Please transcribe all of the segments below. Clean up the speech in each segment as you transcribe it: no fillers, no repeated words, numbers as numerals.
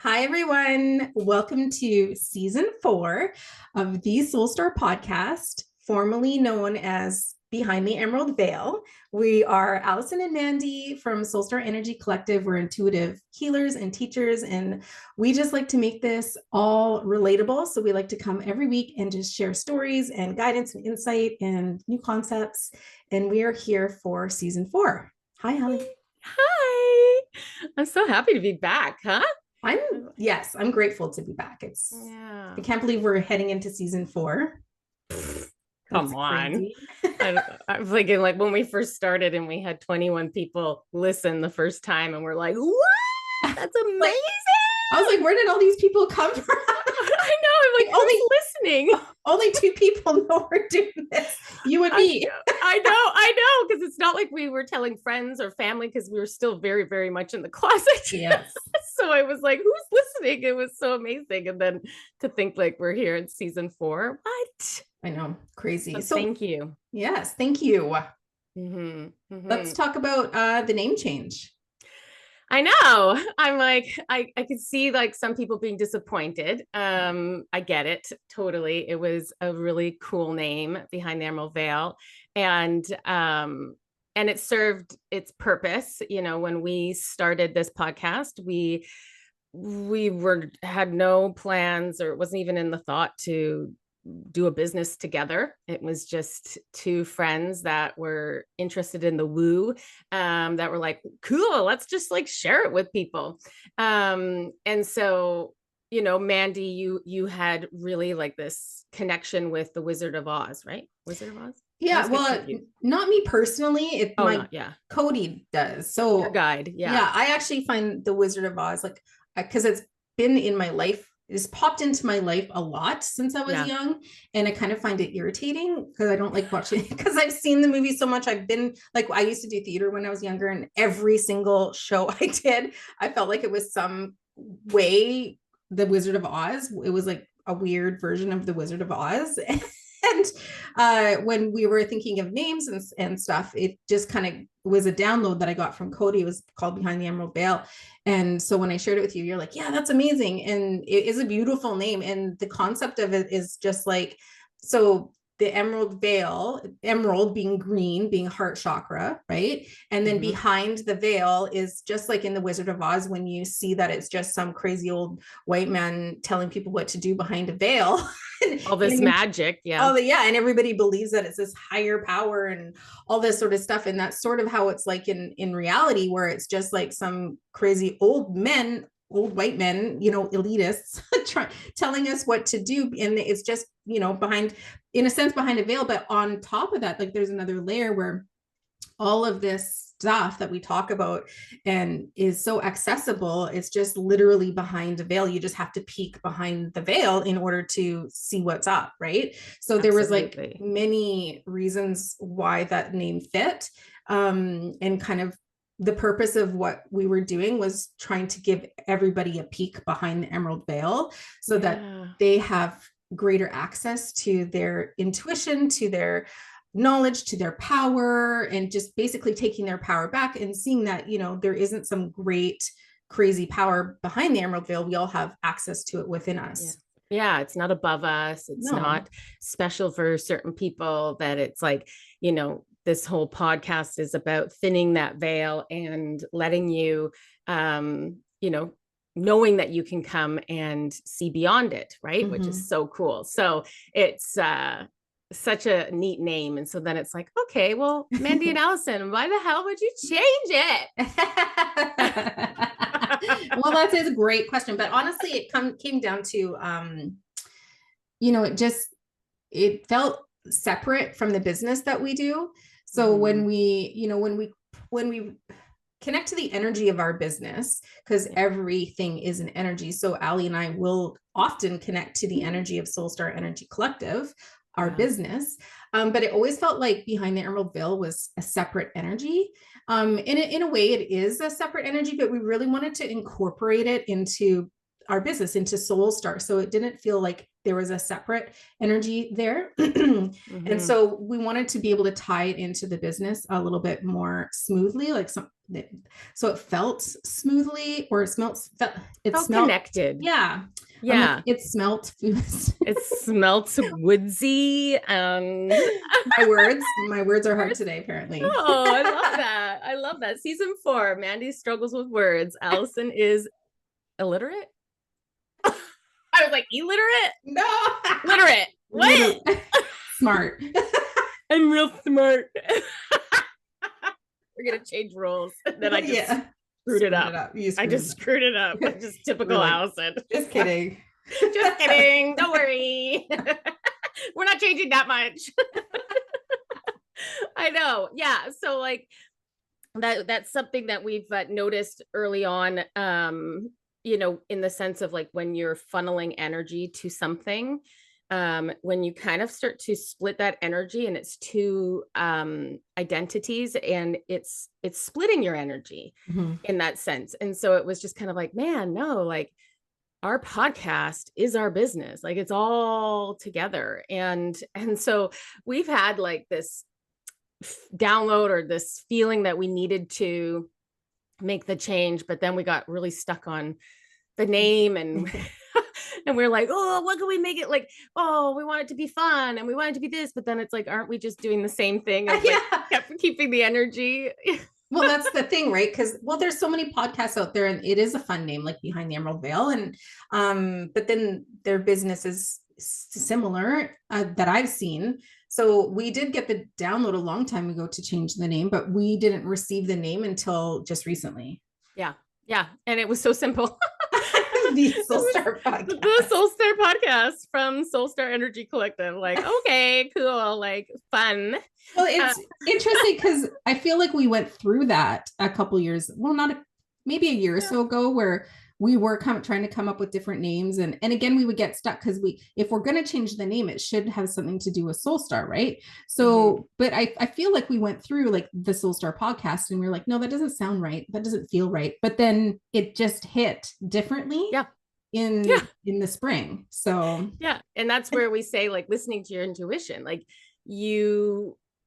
Hi, everyone. Welcome to season 4 of the Soul Star podcast, formerly known as Behind the Emerald Veil. We are Allison and Mandy from Soul Star Energy Collective. We're intuitive healers and teachers, and we just like to make this all relatable. So we like to come every week and just share stories and guidance and insight and new concepts. And we are here for season 4. Hi, Allie. Hi. I'm so happy to be back, huh? I'm grateful to be back. I can't believe we're heading into season 4. Come on. I'm thinking like when we first started and we had 21 people listen the first time and we're like, what? That's amazing. I was like, where did all these people come from? I know. I'm like, only listening. Only 2 people know we're doing this. You and me. I know. Because it's not like we were telling friends or family because we were still very, very much in the closet. Yes. So I was like, who's listening? It was so amazing. And then to think like we're here in season 4. What? I know. Crazy. So thank you. Yes. Thank you. Mm-hmm, mm-hmm. Let's talk about the name change. I know. I'm like, I could see like some people being disappointed. I get it totally. It was a really cool name, Behind the Emerald Veil. And it served its purpose. You know, when we started this podcast, we had no plans, or it wasn't even in the thought to do a business together. It was just 2 friends that were interested in the woo, that were like, cool, let's just like share it with people. And so, you know, Mandy, you had really like this connection with the Wizard of Oz, right? Wizard of Oz? Yeah, well, not me personally. Cody does. So your guide. Yeah, I actually find the Wizard of Oz, like, because it's been in my life. It's popped into my life a lot since I was young, and I kind of find it irritating because I don't like watching it because I've seen the movie so much. I've been like, I used to do theater when I was younger, and every single show I did, I felt like it was some way the Wizard of Oz. It was like a weird version of the Wizard of Oz. And when we were thinking of names and stuff, it just kind of was a download that I got from Cody. It was called Behind the Emerald Veil. And so when I shared it with you, you're like, yeah, that's amazing. And it is a beautiful name. And the concept of it is just like, so the emerald veil, emerald being green, being heart chakra, right? And then behind the veil is just like in the Wizard of Oz, when you see that it's just some crazy old white man telling people what to do behind a veil. All this magic. Yeah. Oh, yeah. And everybody believes that it's this higher power and all this sort of stuff. And that's sort of how it's like in reality, where it's just like some crazy old white men, you know, elitists telling us what to do. And it's just, you know, in a sense, behind a veil. But on top of that, like there's another layer where all of this stuff that we talk about and is so accessible, it's just literally behind a veil. You just have to peek behind the veil in order to see what's up, right? So there was like many reasons why that name fit, and kind of the purpose of what we were doing was trying to give everybody a peek behind the emerald veil so that they have greater access to their intuition, to their knowledge, to their power, and just basically taking their power back and seeing that, you know, there isn't some great crazy power behind the emerald veil. We all have access to it within us. Yeah, it's not above us. It's not special for certain people. That it's like, you know, this whole podcast is about thinning that veil and letting you, you know, knowing that you can come and see beyond it, right? Which is so cool. So it's such a neat name. And so then it's like, okay, well, Mandy and Allison, why the hell would you change it? Well, that is a great question. But honestly, it came down to, you know, it felt separate from the business that we do. So when we connect to the energy of our business, because everything is an energy. So Allie and I will often connect to the energy of Soul Star Energy Collective, our business. But it always felt like Behind the Emerald Veil was a separate energy. In a way, it is a separate energy, but we really wanted to incorporate it into our business, into Soul Star. So it didn't feel like there was a separate energy there. And so we wanted to be able to tie it into the business a little bit more smoothly, like so it felt smoothly, or it smelled connected. Yeah. Yeah. It smelt It smelt woodsy. My words are hard today, apparently. Oh, I love that. I love that. Season 4, Mandy struggles with words. Allison is illiterate. I was like, illiterate? No. Literate. What? Smart. I'm real smart. We're going to change roles. Then I just screwed it up. I just screwed it up. Just typical Allison. Just kidding. Just kidding. Don't worry. We're not changing that much. I know. Yeah. So like that's something that we've noticed early on, you know, in the sense of like when you're funneling energy to something, when you kind of start to split that energy and it's two identities, and it's splitting your energy in that sense. And so it was just kind of like, man, no, like our podcast is our business. Like it's all together. And so we've had like this download or this feeling that we needed to make the change, but then we got really stuck on the name and and we're like, oh, what can we make it like? Oh, we want it to be fun and we want it to be this, but then it's like, aren't we just doing the same thing of like keeping the energy? Well, that's the thing, right? Because there's so many podcasts out there, and it is a fun name, like Behind the Emerald Veil, and but then their business is similar that I've seen. So we did get the download a long time ago to change the name, but we didn't receive the name until just recently. Yeah, and it was so simple. The Soulstar podcast. The Soulstar podcast from Soulstar Energy Collective. Like, okay, cool, like fun. Well, it's interesting because I feel like we went through that a couple years, maybe a year or so ago, where we were trying to come up with different names. And again, we would get stuck because if we're going to change the name, it should have something to do with Soulstar, right? So, but I feel like we went through like the Soulstar podcast and we were like, no, that doesn't sound right. That doesn't feel right. But then it just hit differently. In the spring. So and that's where we say like listening to your intuition, like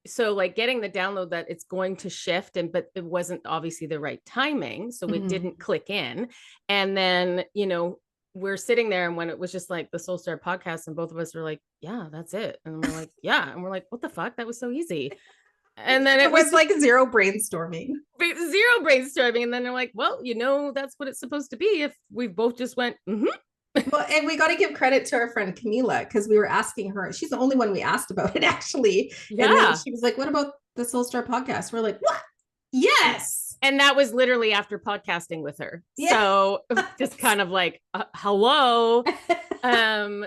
so like getting the download that it's going to shift, but it wasn't obviously the right timing, so it didn't click in. And then, you know, we're sitting there, and when it was just like the Soulstar podcast, and both of us were like, yeah, that's it. And we're like, yeah, and we're like, what the fuck, that was so easy. And then it was like zero brainstorming. And then they're like, well, you know, that's what it's supposed to be if we both just went, Well, and we got to give credit to our friend Camila, because we were asking her. She's the only one we asked about it, actually. Yeah. And then she was like, what about the Soulstar podcast? We're like, what? Yes. And that was literally after podcasting with her. Yeah. So just kind of like, hello.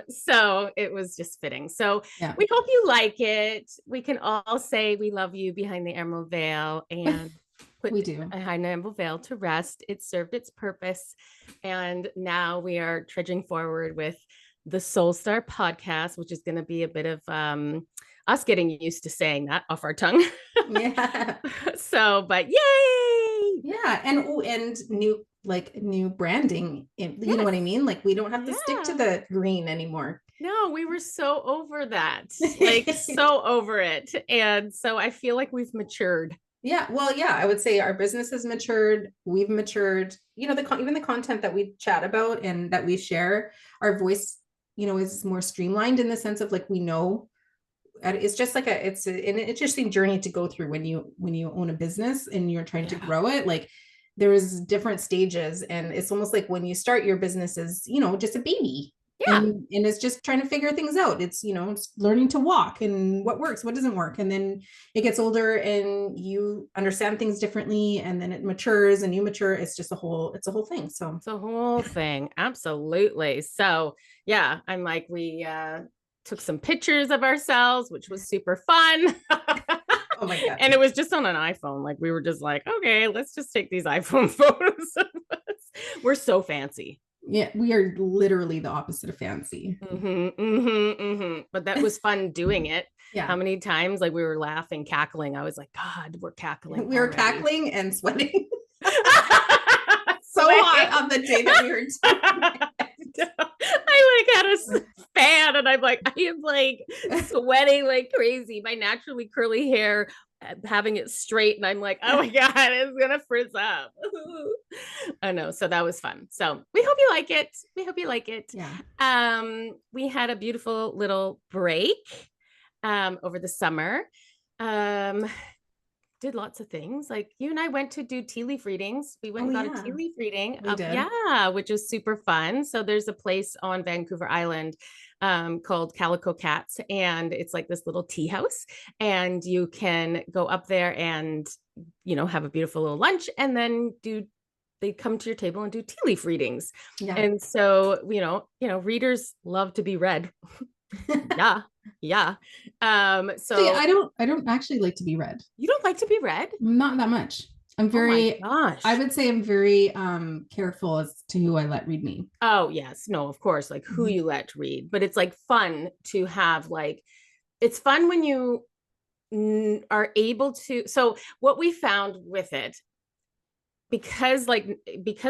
So it was just fitting. So we hope you like it. We can all say we love you behind the Emerald Veil, and put Behind the Emerald Veil to rest. It served its purpose. And now we are trudging forward with the Soulstar podcast, which is going to be a bit of us getting used to saying that off our tongue. So, but yay. Yeah. And new branding. You know what I mean? Like we don't have to stick to the green anymore. No, we were so over that, like so over it. And so I feel like we've matured. Yeah. Well, yeah, I would say our business has matured. We've matured, you know, even the content that we chat about and that we share, our voice, you know, is more streamlined in the sense of like, we know it's just like it's an interesting journey to go through when you own a business and you're trying to grow it. Like there's different stages, and it's almost like when you start your business as, you know, just a baby. And it's just trying to figure things out. It's, you know, it's learning to walk and what works, what doesn't work. And then it gets older and you understand things differently, and then it matures and you mature. It's just it's a whole thing. So it's a whole thing. Absolutely. So yeah, I'm like, we took some pictures of ourselves, which was super fun. Oh my God. And it was just on an iPhone. Like we were just like, okay, let's just take these iPhone photos of us. We're so fancy. Yeah, we are literally the opposite of fancy. But that was fun doing it. Yeah. How many times like we were laughing, cackling. I was like, God, we're cackling. We were cackling and sweating. So hot on the day that we were doing it. I like had a fan and I'm like, I am like sweating like crazy. My naturally curly hair, having it straight, and I'm like, oh my God, it's gonna frizz up. I know. So that was fun. So we hope you like it. We hope you like it. Yeah. We had a beautiful little break over the summer. Did lots of things. Like you and I went to do tea leaf readings. We went and got a tea leaf reading. We did. Yeah, which was super fun. So there's a place on Vancouver Island called Calico Cats, and it's like this little tea house, and you can go up there and have a beautiful little lunch, and then they come to your table and do tea leaf readings. Yeah. And so readers love to be read. Yeah. So yeah, I don't actually like to be read. You don't like to be read? Not that much. I'm very, I would say I'm very careful as to who I let read me. Oh yes. No, of course, like who you let read, but it's like fun to have, like, it's fun when you are able to. So what we found with it, because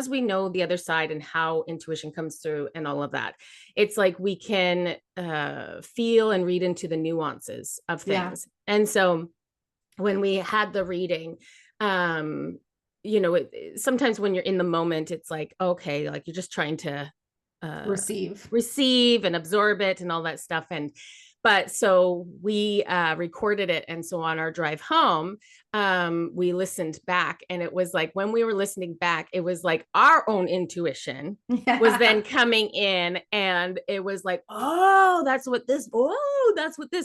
we know the other side and how intuition comes through and all of that, it's like we can feel and read into the nuances of things. Yeah. And so when we had the reading, sometimes when you're in the moment, it's like, okay, like you're just trying to receive and absorb it and all that stuff. But so we recorded it. And so on our drive home, we listened back, and it was like, when we were listening back, it was like our own intuition was then coming in, and it was like, that's what this,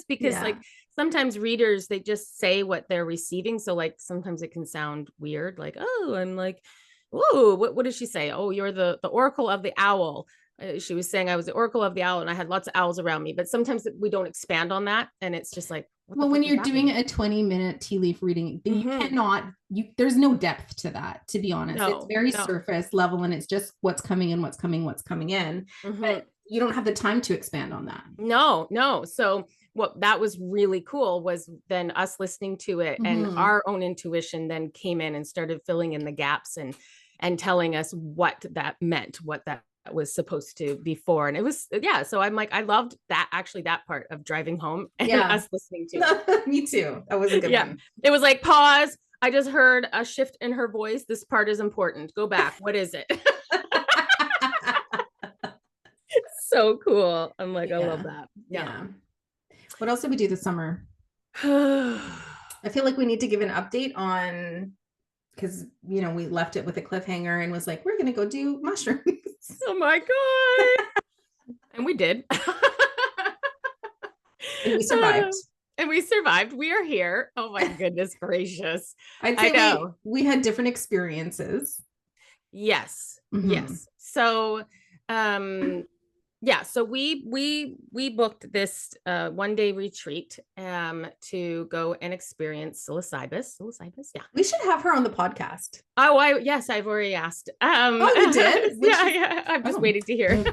because like sometimes readers, they just say what they're receiving. So like, sometimes it can sound weird. Like, I'm like, what did she say? Oh, you're the oracle of the owl. She was saying I was the oracle of the owl, and I had lots of owls around me, but sometimes we don't expand on that. And it's just like, well, when you're doing a 20-minute tea leaf reading, you cannot, there's no depth to that, to be honest. It's very surface level, and it's just what's coming in, what's coming in. But you don't have the time to expand on that. No. So what that was really cool was then us listening to it, and our own intuition then came in and started filling in the gaps and telling us what that meant, what that was supposed to be for. And it was, so I'm like, I loved that, actually, that part of driving home and us listening to it. Me too. That was a good one. It was like, pause, I just heard a shift in her voice, this part is important, go back, what is it? So cool. I'm like, I love that. Yeah. What else did we do this summer? I feel like we need to give an update on, because we left it with a cliffhanger and was like, we're gonna go do mushrooms. Oh my God. And we did. And we survived. We are here. Oh my goodness gracious. I'd say we had different experiences. Yes. Yes. So so we booked this 1-day retreat to go and experience psilocybus. Yeah, we should have her on the podcast. Yes, I've already asked. You did? Yeah, I'm just waiting to hear.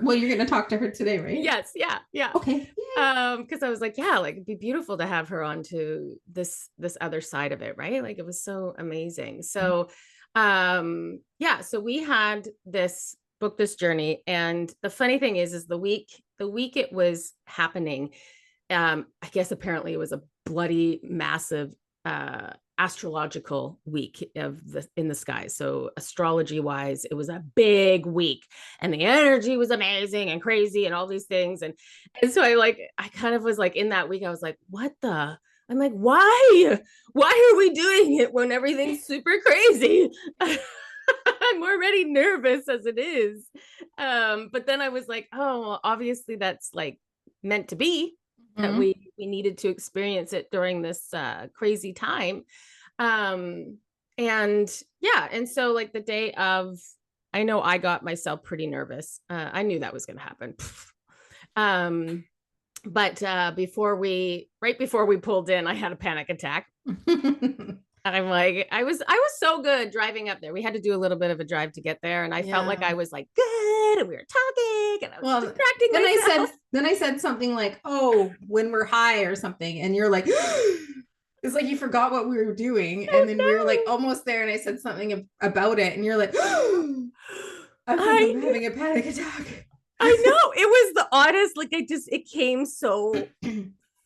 Well, you're gonna talk to her today, right? Yes. Yeah. Okay. Because I was like, like, it'd be beautiful to have her on to this other side of it, right? Like, it was so amazing. So so we had booked this journey, and the funny thing is the week it was happening, I guess apparently it was a bloody massive astrological week in the sky. So astrology wise, it was a big week, and the energy was amazing and crazy and all these things. And so I kind of was like, in that week, I was like, I'm like, why are we doing it when everything's super crazy? I'm already nervous as it is. But then I was like, well, obviously that's like meant to be, that we needed to experience it during this crazy time. And so like the day of, I know I got myself pretty nervous. I knew that was going to happen. But right before we pulled in, I had a panic attack. I'm like, I was so good driving up there. We had to do a little bit of a drive to get there, and I felt like I was like good, and we were talking, and I was distracting myself. Then I said something like, when we're high or something, and you're like, it's like you forgot what we were doing, and then we were like almost there, and I said something about it, and you're like, I'm having a panic attack. I know, it was the oddest, like it came so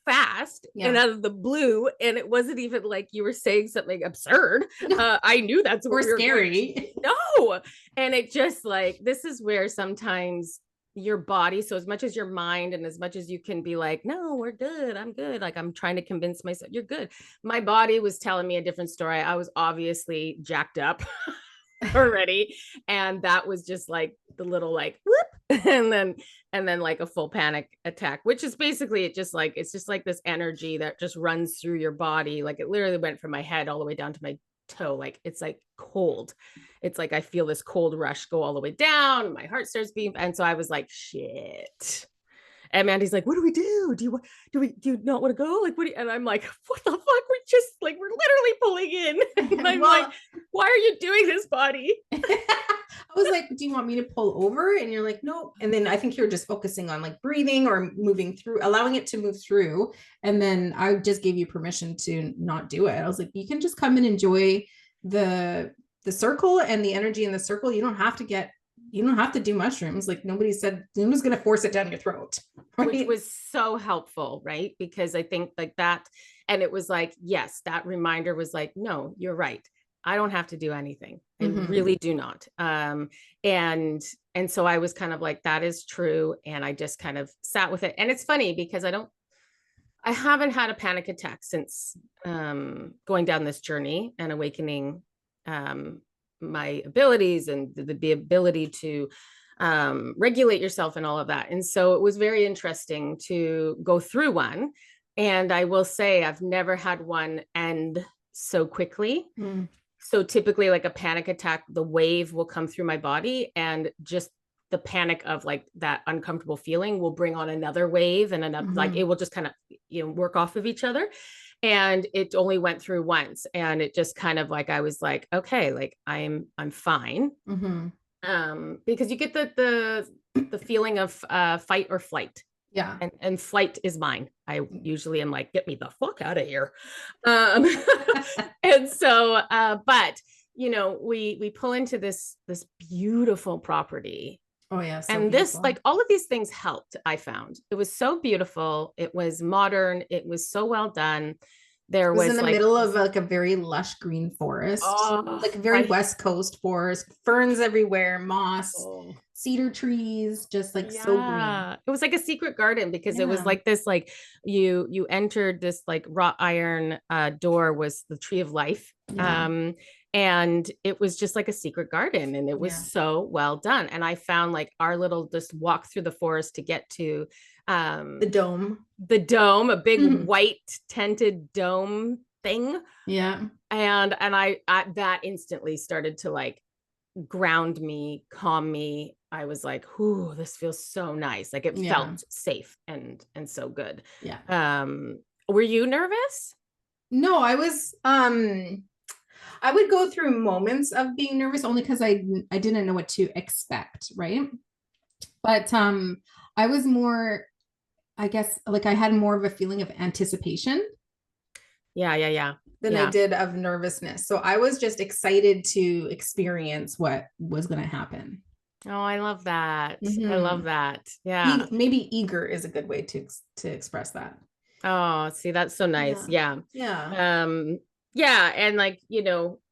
fast and out of the blue, and it wasn't even like you were saying something absurd. I knew that's what or we were scary. no, and it just like, this is where sometimes your body, so as much as your mind and as much as you can be like, no, we're good, I'm good, like I'm trying to convince myself you're good, my body was telling me a different story. I was obviously jacked up already, and that was just like the little like whoop, and then like a full panic attack, which is basically it's just like this energy that just runs through your body. Like it literally went from my head all the way down to my toe. Like it's like cold, it's like I feel this cold rush go all the way down, my heart starts beating, and so I was like, shit. And Mandy's like, what do we do? Do you not want to go? Like, and I'm like, what the fuck? We just like, we're literally pulling in. And I'm like, why are you doing this, body? I was like, do you want me to pull over? And you're like, no. And then I think you're just focusing on like breathing or moving through, allowing it to move through. And then I just gave you permission to not do it. I was like, you can just come and enjoy the circle and the energy in the circle. You don't have to do mushrooms. Like nobody said, nobody's going to force it down your throat. Right? Which was so helpful, right? Because I think like that, and it was like, yes, that reminder was like, no, you're right. I don't have to do anything. I really do not. And so I was kind of like, that is true. And I just kind of sat with it. And it's funny because I haven't had a panic attack since going down this journey and awakening my abilities and the ability to regulate yourself and all of that. And so it was very interesting to go through one. And I will say I've never had one end so quickly. So typically like a panic attack, the wave will come through my body, and just the panic of like that uncomfortable feeling will bring on another wave, and another, like it will just kind of, work off of each other. And it only went through once, and it just kind of like, I was like, okay, like I'm fine. Because you get the feeling of fight or flight. Yeah. And flight is mine. I usually am like, get me the fuck out of here. And so, but we pull into this beautiful property. Oh yeah. So and beautiful. This, like, all of these things helped. I found it was so beautiful. It was modern. It was so well done. There was in the like, middle of like a very lush green forest, like a very West Coast forest, ferns everywhere, moss, cedar trees, just like so green. It was like a secret garden, because it was like this, like you entered this like wrought iron door was the tree of life. And it was just like a secret garden, and it was so well done. And I found like our little just walk through the forest to get to the dome, a big white tented dome thing. And I that instantly started to like ground me, calm me. I was like, "Ooh, this feels so nice." Like it felt safe and so good. Were you nervous? No, I was I would go through moments of being nervous only because I didn't know what to expect, right? But I was more, I guess, like I had more of a feeling of anticipation. Than I did of nervousness. So I was just excited to experience what was going to happen. Oh, I love that. I love that. Yeah. Maybe eager is a good way to express that. Oh, see, that's so nice. Yeah. And like,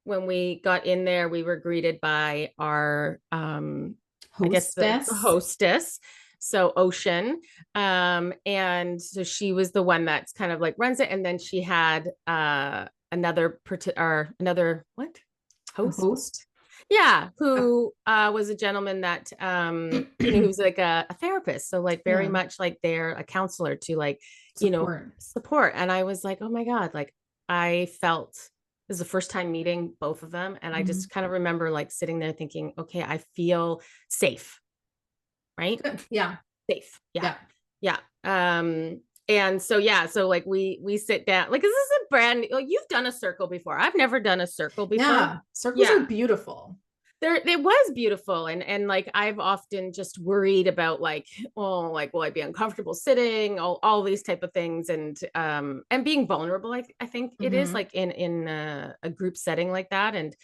when we got in there, we were greeted by our I guess the hostess. So Ocean. And so she was the one that's kind of like runs it. And then she had another host? Yeah, who was a gentleman that who was like a therapist. So like very much like they're a counselor to like, support. And I was like, oh my God, like I felt this is the first time meeting both of them. And I just kind of remember like sitting there thinking, okay, I feel safe. Right? Good. Yeah. Safe. Yeah. And so like we sit down, like, this is a brand new, you've done a circle before. I've never done a circle before. Yeah. Circles are beautiful. It was beautiful. And like, I've often just worried about like, oh, like, will I be uncomfortable sitting, all these type of things. And being vulnerable. I think it is like in a group setting like that. And,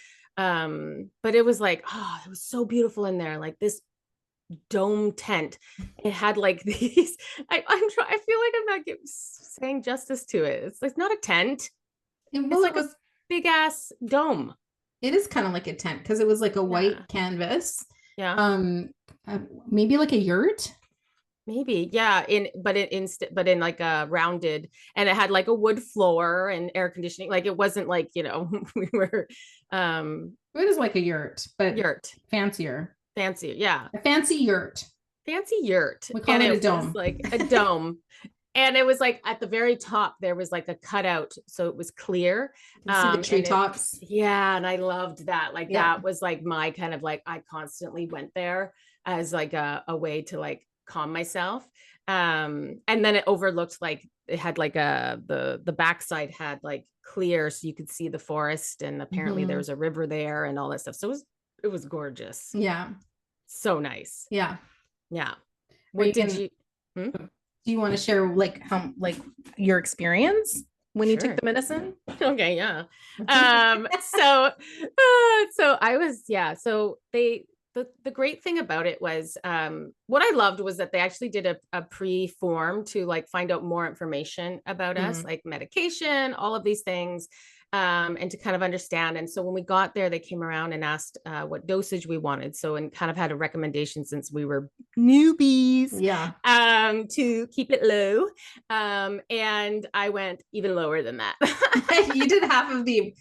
but it was like, oh, it was so beautiful in there. Like this dome tent. It had like these, I feel like I'm not saying justice to it. It's like not a tent. Well, It's like a big ass dome. It is kind of like a tent because it was like a white canvas. Yeah. Maybe like a yurt. Maybe, yeah. But in like a rounded, and it had like a wood floor and air conditioning. Like it wasn't like, we were it is like a yurt, but fancier, yeah, a fancy yurt. We call it a dome. Like a dome. And it was like at the very top, there was like a cutout. So it was clear. You see the treetops. Yeah. And I loved that. Like that was like my kind of like, I constantly went there as like a way to like calm myself. And then it overlooked, like it had like the backside had like clear, so you could see the forest, and apparently there was a river there and all that stuff. So it was gorgeous. Yeah. So nice. Yeah. What did you do you want to share like your experience when you took the medicine? Okay. Yeah. So I was, so the great thing about it was, what I loved was that they actually did a pre-form to like find out more information about us, like medication, all of these things, and to kind of understand. And so when we got there, they came around and asked what dosage we wanted. So, and kind of had a recommendation, since we were newbies, to keep it low. And I went even lower than that. You did half of the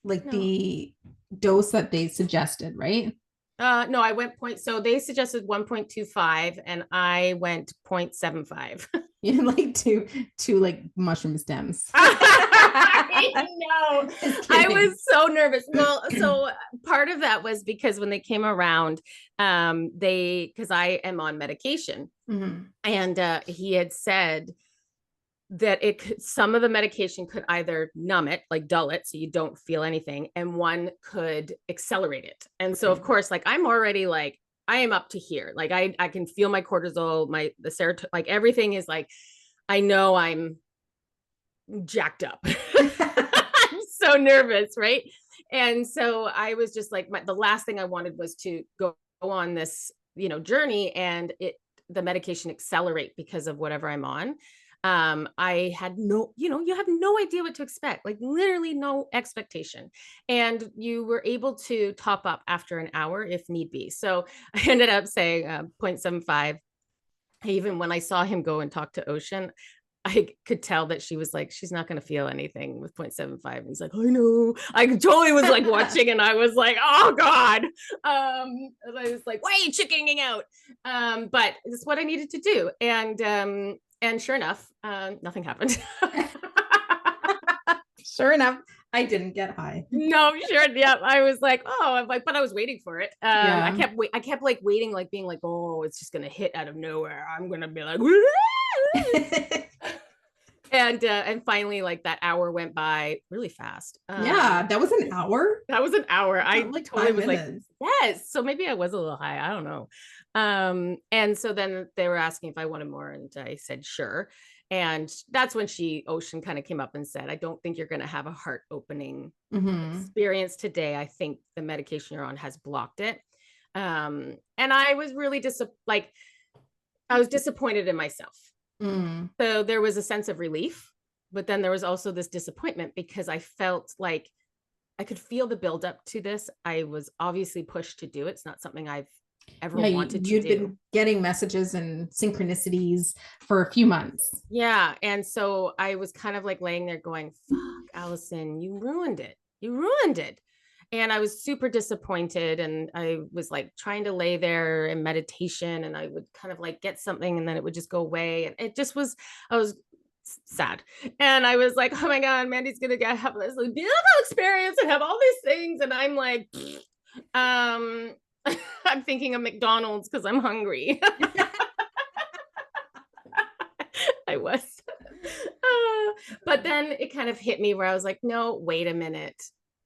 the dose that they suggested, right? No, I went so they suggested 1.25 and I went 0.75. You like two like mushroom stems. I know. I was so nervous. Well, so part of that was because when they came around, because I am on medication, and he had said that some of the medication could either numb it, like dull it, so you don't feel anything, and one could accelerate it. And so, of course, like I'm already like, I am up to here. Like I can feel my cortisol, the serotonin, like everything is like, I know I'm jacked up. I'm so nervous, right? And so I was just like, the last thing I wanted was to go on this, journey, and the medication accelerate because of whatever I'm on. I had you have no idea what to expect, like literally no expectation. And you were able to top up after an hour if need be. So I ended up saying 0.75. Even when I saw him go and talk to Ocean, I could tell that she was like, she's not going to feel anything with 0.75. And he's like, I know. I totally was like watching, and I was like, oh God. And I was like, why are you chickening out? But it's what I needed to do. And sure enough, nothing happened. Sure enough, I didn't get high. No, sure. Yeah. I was like, oh, but I was waiting for it. I kept like waiting, like being like, oh, it's just going to hit out of nowhere. I'm going to be like, and finally, like that hour went by really fast. That was an hour. That was an hour. I like totally was like, yes. So maybe I was a little high. I don't know. And so then they were asking if I wanted more, and I said sure. And that's when Ocean kind of came up and said, I don't think you're going to have a heart opening experience today. I think the medication you're on has blocked it. And I was really I was disappointed in myself. So there was a sense of relief, but then there was also this disappointment, because I felt like I could feel the buildup to this. I was obviously pushed to do it. It's not something I've ever wanted to do. You'd been getting messages and synchronicities for a few months. Yeah. And so I was kind of like laying there going, fuck, Allison, you ruined it. And I was super disappointed, and I was like trying to lay there in meditation, and I would kind of like get something and then it would just go away. And it just was, I was sad. And I was like, oh my God, Mandy's going to have this beautiful experience and have all these things. And I'm like, I'm thinking of McDonald's because I'm hungry. I was. But then it kind of hit me where I was like, no, wait a minute.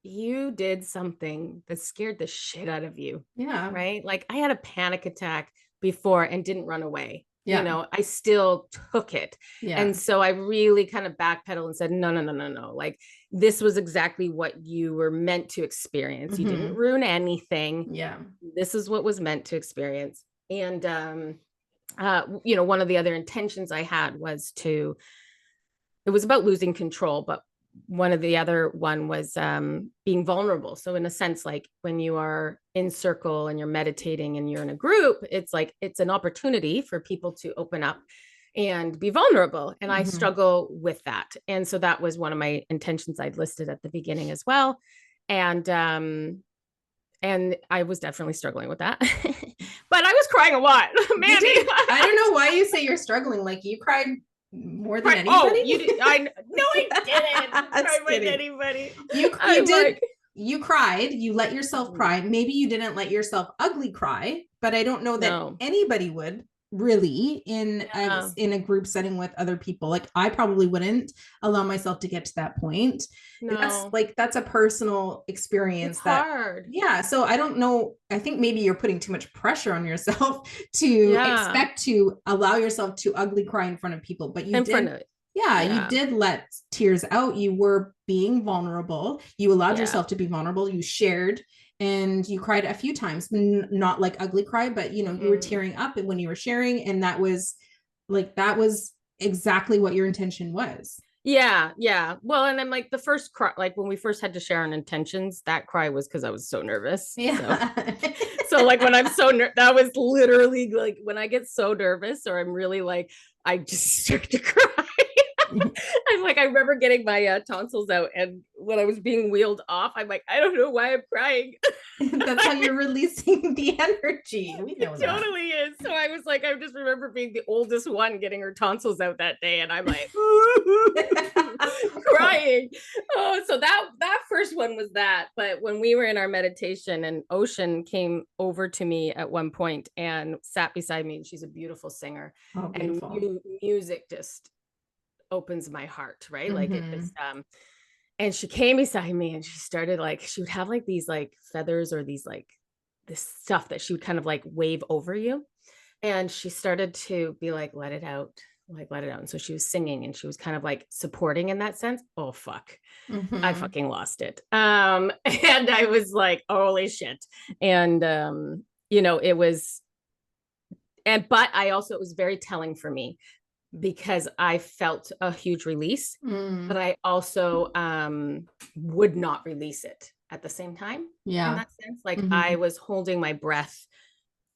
You did something that scared the shit out of you. Yeah. Right. Like I had a panic attack before and didn't run away. Yeah. I still took it. Yeah. And so I really kind of backpedaled and said, no. Like this was exactly what you were meant to experience. You didn't ruin anything. Yeah. You this is what was meant to experience. And, one of the other intentions I had was it was about losing control, but one of the other one was being vulnerable. So in a sense, like when you are in circle and you're meditating and you're in a group, it's like, it's an opportunity for people to open up and be vulnerable. And I struggle with that. And so that was one of my intentions I'd listed at the beginning as well. And I was definitely struggling with that. But I was crying a lot. Mandy. I don't know why you say you're struggling. Like you cried more than anybody. Oh, you did. I didn't cry more than anybody. You did. You cried. You let yourself cry. Maybe you didn't let yourself ugly cry, but I don't know that anybody would really in a group setting with other people. Like I probably wouldn't allow myself to get to that point. No. That's a personal experience. It's hard. Yeah. So I don't know. I think maybe you're putting too much pressure on yourself to expect to allow yourself to ugly cry in front of people, but you did. You did let tears out. You were being vulnerable. You allowed yourself to be vulnerable. You shared. And you cried a few times, not like ugly cry, but you were tearing up when you were sharing. And that was exactly what your intention was. Yeah. Yeah. Well, and then like the first cry, like when we first had to share our intentions, that cry was because I was so nervous. Yeah. So like when I'm so that was literally like when I get so nervous or I'm really like, I just start to cry. I'm like, I remember getting my tonsils out, and when I was being wheeled off, I'm like, I don't know why I'm crying. That's how you're releasing the energy. We know it totally is. So I was like, I just remember being the oldest one getting her tonsils out that day, and I'm like crying. Oh, so that first one was that. But when we were in our meditation, and Ocean came over to me at one point and sat beside me, and she's a beautiful singer. Oh, beautiful. And music just opens my heart, right? Like it just and she came beside me and she started like, she would have like these like feathers or these like this stuff that she would kind of like wave over you, and she started to be like, let it out, and so she was singing and she was kind of like supporting in that sense. Oh fuck. I fucking lost it. And I was like, holy shit. And it was, but I also, it was very telling for me, because I felt a huge release, but I also would not release it at the same time. Yeah. In that sense, like I was holding my breath,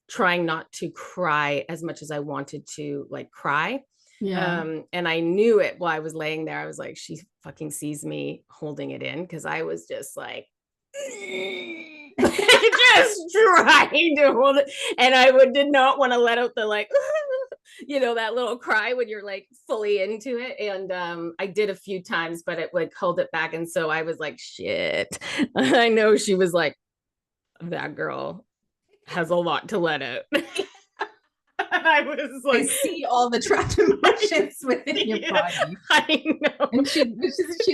trying not to cry as much as I wanted to like cry. Yeah. And I knew it while I was laying there. I was like, she fucking sees me holding it in, because I was just like just trying to hold it. And I did not want to let out the like that little cry when you're like fully into it. And I did a few times, but it like held it back. And so I was like, shit. I know she was like, that girl has a lot to let out. And I was like, I see all the trapped emotions within your body. I know. And she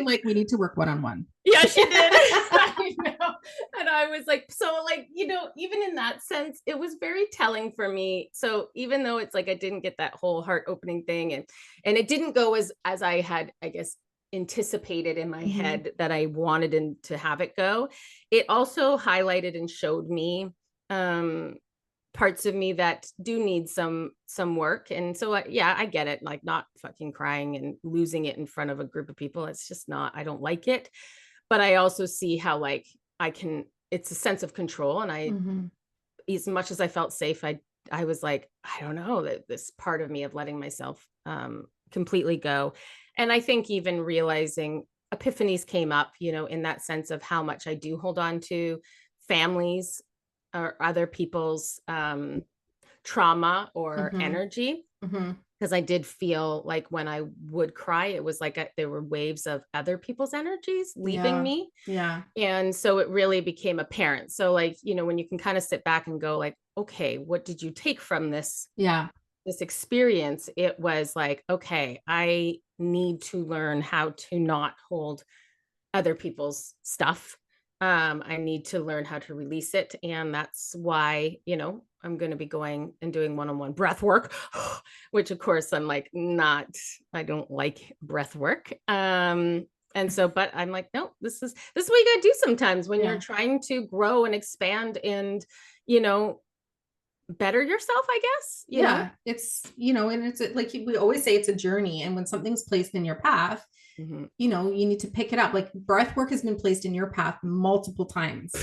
like, we need to work one-on-one. Yeah, she did. I know. And I was like, so like, even in that sense, it was very telling for me. So even though it's like, I didn't get that whole heart opening thing, and it didn't go as I had, I guess, anticipated in my head that I wanted to have it go, it also highlighted and showed me parts of me that do need some work. And so I get it, like not fucking crying and losing it in front of a group of people. It's just not, I don't like it. But I also see how like it's a sense of control. And I, as much as I felt safe, I was like, I don't know, that this part of me of letting myself completely go. And I think even realizing epiphanies came up, in that sense of how much I do hold on to families or other people's trauma or energy. Because I did feel like when I would cry, it was like there were waves of other people's energies leaving me. Yeah. And so it really became apparent. So like, when you can kind of sit back and go like, okay, what did you take from this? Yeah. This experience, it was like, okay, I need to learn how to not hold other people's stuff. I need to learn how to release it. And that's why, I'm going to be going and doing one-on-one breath work, which of course I'm like, I don't like breath work. And so, but I'm like, no, this is what you gotta do sometimes when Yeah. you're trying to grow and expand and, better yourself, I guess. You know? It's, and it's like we always say, it's a journey. And when something's placed in your path, Mhm. you need to pick it up. Like breath work has been placed in your path multiple times.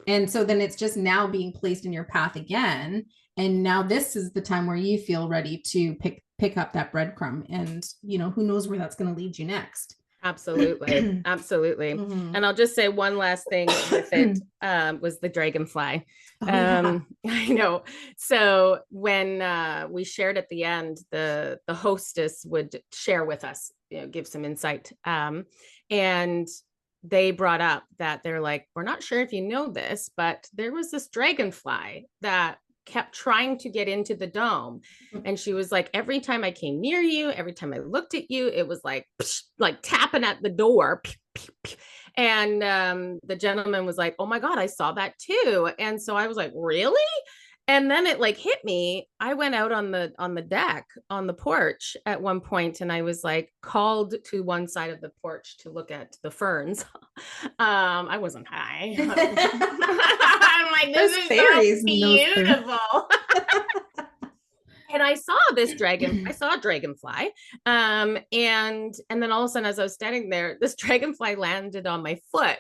And so then it's just now being placed in your path again. And now this is the time where you feel ready to pick up that breadcrumb. And, who knows where that's going to lead you next. Absolutely. Absolutely. Mhm. And I'll just say one last thing with it, was the dragonfly. Oh, yeah. I know. So when we shared at the end, the hostess would share with us, give some insight. And they brought up that they're like, we're not sure if you know this, but there was this dragonfly that kept trying to get into the dome. And she was like, every time I came near you, every time I looked at you, it was like tapping at the door. And the gentleman was like, oh my God, I saw that too. And so I was like, really? And then it like hit me. I went out on the deck on the porch at one point, and I was like called to one side of the porch to look at the ferns. I wasn't high. I'm like, this is fairies, so beautiful. And I saw this dragon. I saw a dragonfly. And then all of a sudden, as I was standing there, this dragonfly landed on my foot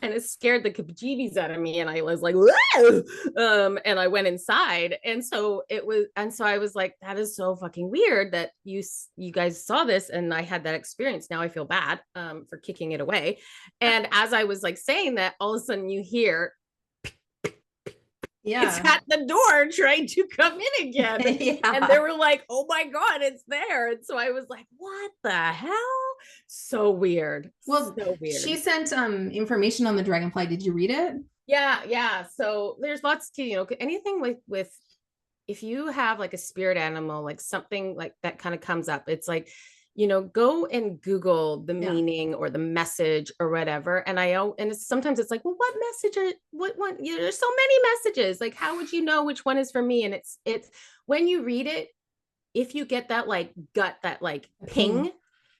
and it scared the bejeebies out of me. And I was like, whoa! And I went inside. And so I was like, that is so fucking weird that you guys saw this. And I had that experience. Now I feel bad for kicking it away. And as I was like saying that, all of a sudden you hear, it's at the door trying to come in again. And they were like, oh my God, it's there. And so I was like, what the hell? So weird. Well, so weird. She sent information on the dragonfly. Did you read it? Yeah. So there's lots to, anything with if you have like a spirit animal, like something like that kind of comes up, it's like, go and Google the meaning or the message or whatever. And sometimes it's like, well, what message what one, there's so many messages. Like, how would you know which one is for me? And it's when you read it, if you get that like gut, that like ping,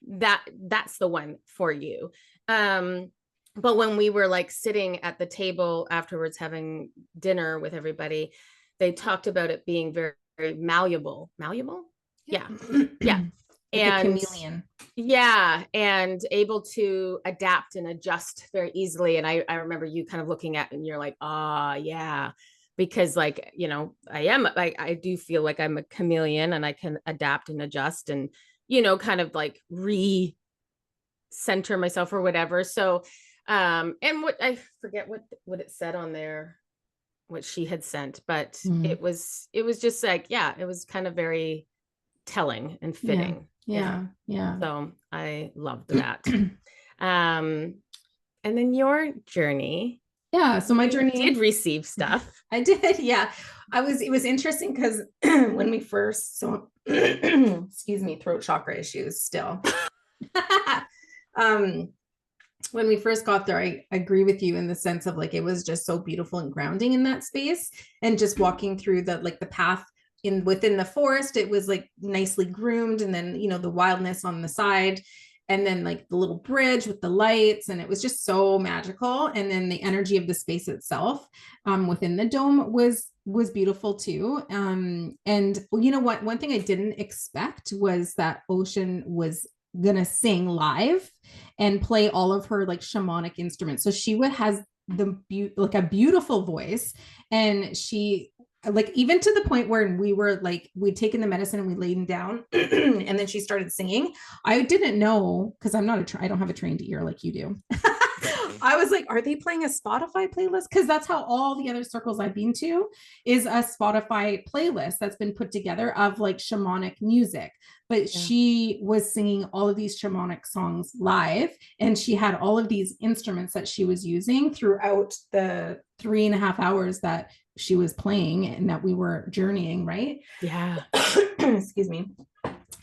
that's the one for you. But when we were like sitting at the table afterwards, having dinner with everybody, they talked about it being very, very malleable. Yeah. Like and a chameleon. Yeah. And able to adapt and adjust very easily. And I remember you kind of looking at, and you're like, yeah, because like, I do feel like I'm a chameleon and I can adapt and adjust and, kind of like re-center myself or whatever. So, and what I forget what it said on there, what she had sent, but it was just like, yeah, it was kind of very telling and fitting. Yeah. So I loved that. And then your journey. Yeah. So my journey did receive stuff. I did. Yeah. It was interesting because when we first excuse me, throat chakra issues still. When we first got there, I agree with you in the sense of like, it was just so beautiful and grounding in that space, and just walking through the path within the forest, it was like nicely groomed, and then the wildness on the side, and then like the little bridge with the lights, and it was just so magical. And then the energy of the space itself within the dome was beautiful too. And what, one thing I didn't expect was that Ocean was gonna sing live and play all of her like shamanic instruments. So she has like a beautiful voice, and she like, even to the point where we were like, we'd taken the medicine and we laid down and then she started singing. I didn't know, because I don't have a trained ear like you do. I was like, are they playing a Spotify playlist? Because that's how all the other circles I've been to is a Spotify playlist that's been put together of like shamanic music. But she was singing all of these shamanic songs live, and she had all of these instruments that she was using throughout the 3.5 hours that she was playing and that we were journeying, right? Yeah. Excuse me.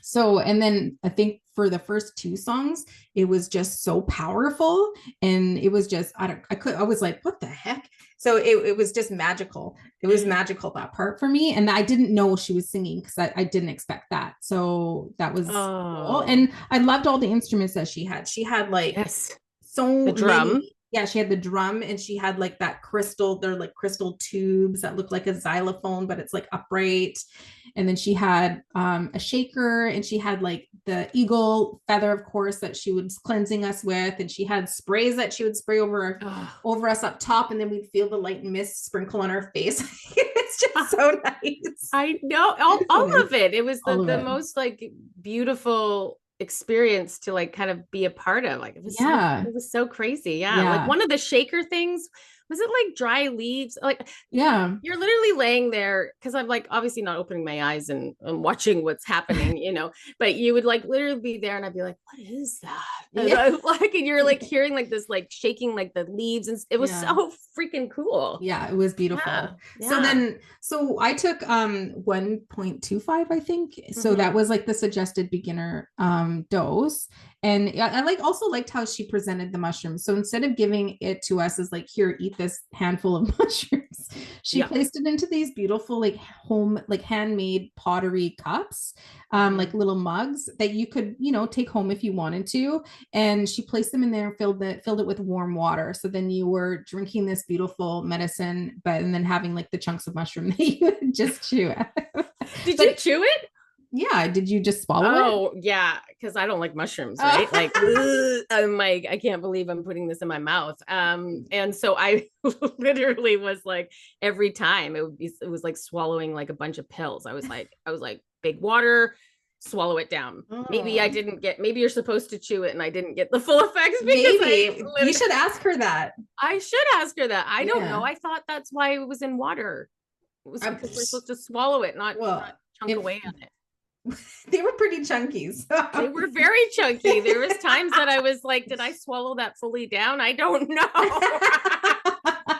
So, and then I think for the first 2 songs, it was just so powerful. And it was just, I was like, what the heck? So it was just magical. It was magical, that part for me. And I didn't know she was singing because I didn't expect that. So that was cool. Oh, And I loved all the instruments that she had. She had like yes. The so drum. many. Yeah, she had the drum and she had like that crystal, they're like crystal tubes that look like a xylophone, but it's like upright. And then she had a shaker and she had like the eagle feather, of course, that she was cleansing us with. And she had sprays that she would spray Oh, over us up top, and then we'd feel the light mist sprinkle on our face. It's just so nice. I know So all nice. of it. It was All of the it. most like beautiful experience to like kind of be a part of. Like Yeah. it was so crazy. Yeah. Like Yeah. one of the shaker things, was it like dry leaves? Like Yeah. you're literally laying there because I'm like obviously not opening my eyes and watching what's happening, you know, but you would like literally be there and I'd be like, what is that? And Yeah. I'm like, and you're like hearing like this, like shaking like the leaves, and it was Yeah. so freaking cool. Yeah, it was beautiful. Yeah. So Yeah. then, so I took 1.25, I think. So Mhm. that was like the suggested beginner dose. And I like also liked how she presented the mushrooms. So instead of giving it to us as like, here, eat this handful of mushrooms, she Yeah. placed it into these beautiful, like home, like handmade pottery cups, like Mhm. little mugs that you could, you know, take home if you wanted to. And she placed them in there and filled it with warm water. So then you were drinking this beautiful medicine, but and then having like the chunks of mushroom that you would just chew. Did you But chew it? yeah, did you just swallow it? Oh, yeah, because I don't like mushrooms, right? Like, ugh, I'm like, I can't believe I'm putting this in my mouth. And so I literally was like, every time it was like swallowing like a bunch of pills. I was like, big water, swallow it down. Maybe I Oh, didn't get, maybe you're supposed to chew it and I didn't get the full effects because maybe you should ask her that. I should ask her that. I don't know. Yeah. I thought that's why it was in water. It was Um, because we're supposed to swallow it, not well, chunk if away on it. they were pretty chunky. They So. were very chunky. There was times that I was like, did I swallow that fully down? I don't know.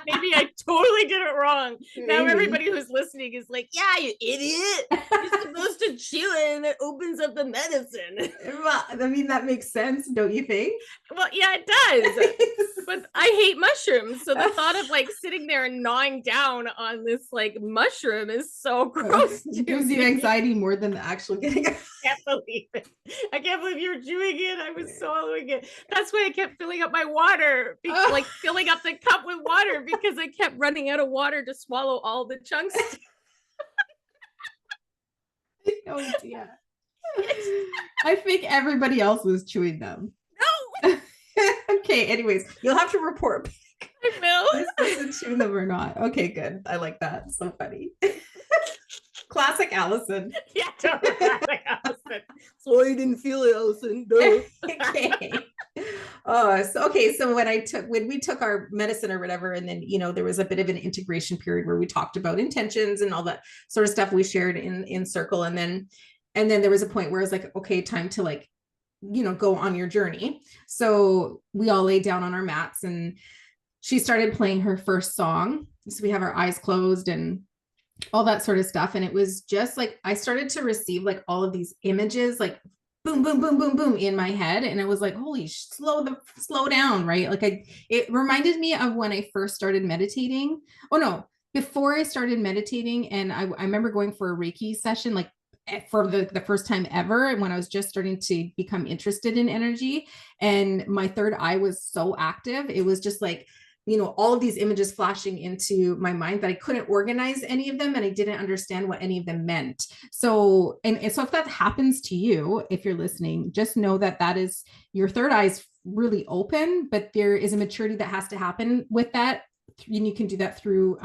Maybe I totally did it wrong. Maybe. Now everybody who's listening is like, yeah, you idiot. You're supposed to chew it and it opens up the medicine. Well, I mean, that makes sense, don't you think? Well, yeah, it does. But I hate mushrooms. So the thought of like sitting there and gnawing down on this like mushroom is so gross. It gives you anxiety more than the actual getting. I can't believe it. I can't believe you were chewing it. I was swallowing it. That's why I kept filling up my water, like filling up the cup with water because I kept running out of water to swallow all the chunks. Oh dear. I think everybody else was chewing them. No. Okay, anyways, you'll have to report back. I Listen to them or not. Okay, good. I like that. So funny. Classic Allison. Yeah, totally. Allison. So you didn't feel it, Allison. No. Okay. So when we took our medicine or whatever, and then there was a bit of an integration period where we talked about intentions and all that sort of stuff we shared in circle, and then there was a point where I was like, okay, time to like go on your journey. So we all laid down on our mats and she started playing her first song. So we have our eyes closed and all that sort of stuff. And it was just like, I started to receive like all of these images, like boom, boom, boom, boom, boom in my head. And I was like, holy, slow down. Right. Like it reminded me of when I first started meditating. Oh no, before I started meditating. And I remember going for a Reiki session, like for the first time ever, when I was just starting to become interested in energy, and my third eye was so active. It was just like, all of these images flashing into my mind that I couldn't organize any of them, and I didn't understand what any of them meant. So, and so if that happens to you, if you're listening, just know that that is your third eye is really open, but there is a maturity that has to happen with that. And you can do that through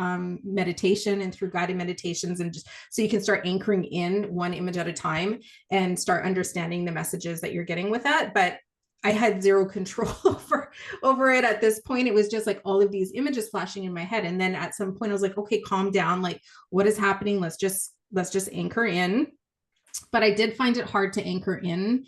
meditation and through guided meditations, and just so you can start anchoring in one image at a time and start understanding the messages that you're getting with that. But I had zero control over it at this point. It was just like all of these images flashing in my head. And then at some point I was like, okay, calm down. Like, what is happening? Let's just anchor in. But I did find it hard to anchor in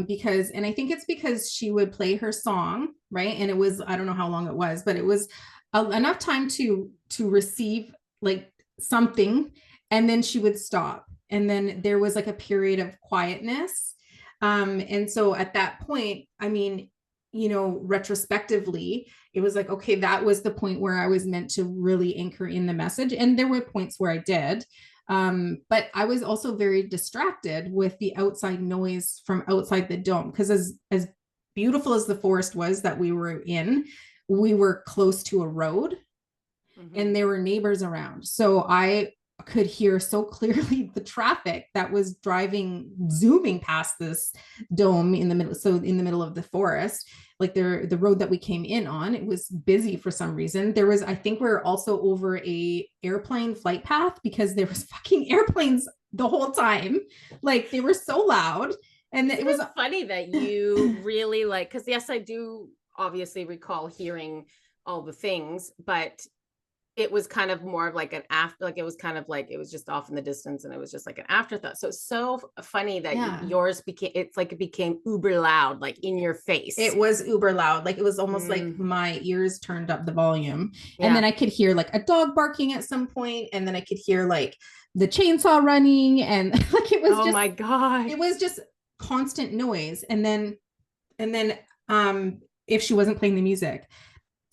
because, and I think it's because she would play her song, right? And it was, I don't know how long it was, but it was enough time to receive like something, and then she would stop, and then there was like a period of quietness, and so at that point, I mean, retrospectively, it was like, okay, that was the point where I was meant to really anchor in the message. And there were points where I did. But I was also very distracted with the outside noise from outside the dome. Because as beautiful as the forest was that we were in, we were close to a road, and there were neighbors around. So I could hear so clearly the traffic that was zooming past this dome in the middle. So in the middle of the forest, like the road that we came in on, it was busy for some reason. There was, I think we were also over a airplane flight path, because there was fucking airplanes the whole time. Like, they were so loud. And it was funny that you really like, because yes, I do obviously recall hearing all the things, but it was kind of more of like an after, like it was kind of like it was just off in the distance, and it was just like an afterthought. So it's so funny that yours became, it's like it became uber loud, like in your face. It was uber loud. Like, it was almost like my ears turned up the volume. And then I could hear like a dog barking at some point, and then I could hear like the chainsaw running, and like it was oh my god, it was just constant noise. And then if she wasn't playing the music,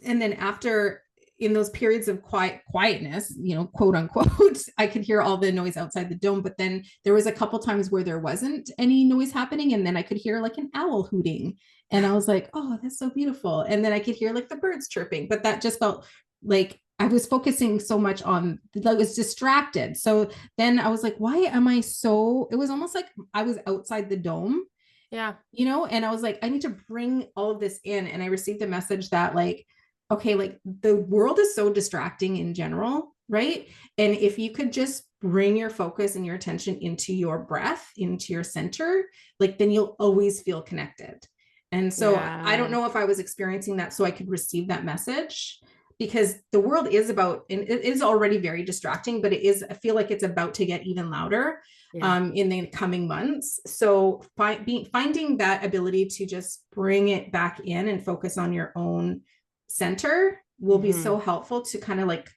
and then after, in those periods of quietness, quote unquote, I could hear all the noise outside the dome. But then there was a couple times where there wasn't any noise happening, and then I could hear like an owl hooting, and I was like, oh, that's so beautiful. And then I could hear like the birds chirping, but that just felt like I was focusing so much on, I was distracted. So then I was like, why am I so, it was almost like I was outside the dome. Yeah. And I was like, I need to bring all of this in. And I received a message that like, okay, like the world is so distracting in general, right? And if you could just bring your focus and your attention into your breath, into your center, like then you'll always feel connected. And so I don't know if I was experiencing that so I could receive that message, because the world is about, and it is already very distracting, but I feel like it's about to get even louder in the coming months. So finding that ability to just bring it back in and focus on your own center will be so helpful to kind of like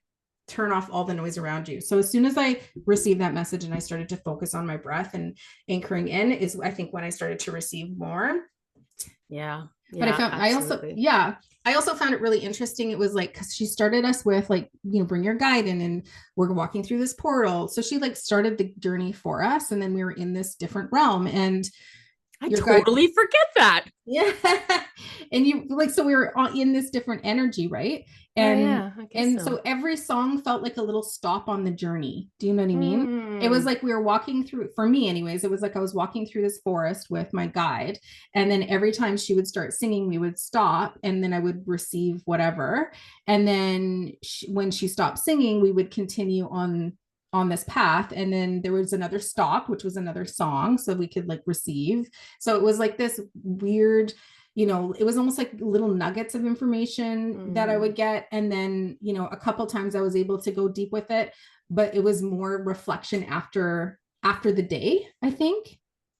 turn off all the noise around you. So as soon as I received that message and I started to focus on my breath and anchoring in, is I think when I started to receive more. But I also found it really interesting. It was like, because she started us with like, bring your guide in, and we're walking through this portal. So she like started the journey for us, and then we were in this different realm, and I totally forget that. Yeah. And you like, so we were in this different energy, right? And so every song felt like a little stop on the journey. Do you know what I mean? It was like we were walking through, for me anyways, it was like I was walking through this forest with my guide. And then every time she would start singing, we would stop, and then I would receive whatever. And then when she stopped singing, we would continue on this path, and then there was another stop, which was another song, so we could like receive. So it was like this weird, it was almost like little nuggets of information that I would get. And then a couple times I was able to go deep with it, but it was more reflection after the day, I think.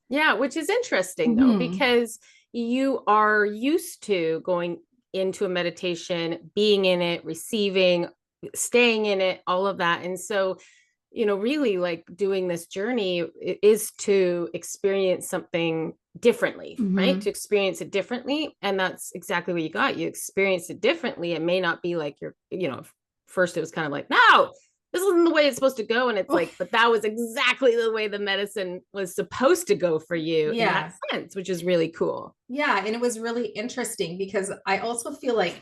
Yeah, which is interesting though, because you are used to going into a meditation, being in it, receiving, staying in it, all of that. And so really like doing this journey is to experience something differently, right? To experience it differently. And that's exactly what you got. You experience it differently. It may not be like first it was kind of like, no, this isn't the way it's supposed to go. And it's like, but that was exactly the way the medicine was supposed to go for you in that sense, which is really cool. Yeah. And it was really interesting because I also feel like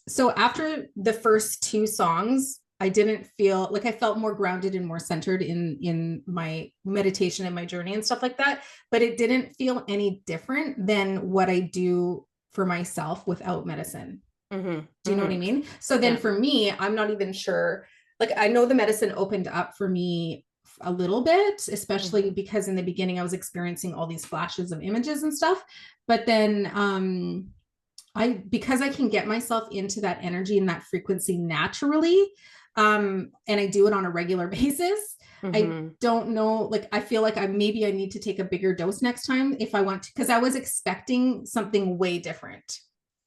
so after the first two songs, I didn't feel like, I felt more grounded and more centered in my meditation and my journey and stuff like that. But it didn't feel any different than what I do for myself without medicine. Do you know what I mean? So then for me, I'm not even sure, like, I know the medicine opened up for me a little bit, especially because in the beginning I was experiencing all these flashes of images and stuff. But then, because I can get myself into that energy and that frequency naturally, and I do it on a regular basis. I don't know, like, I feel like maybe I need to take a bigger dose next time if I want to, because I was expecting something way different.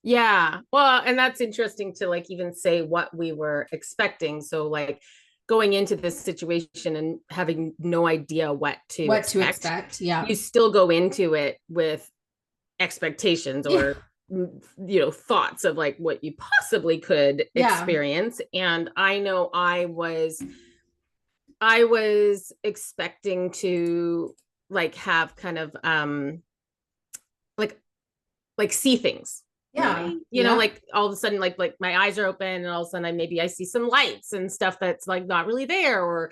Yeah. Well, and that's interesting to like even say what we were expecting. So like going into this situation and having no idea what to expect. Yeah. You still go into it with expectations or thoughts of like what you possibly could experience. And I know I was expecting to like have kind of like see things. Maybe, like all of a sudden, like my eyes are open and all of a sudden I see some lights and stuff that's like not really there, or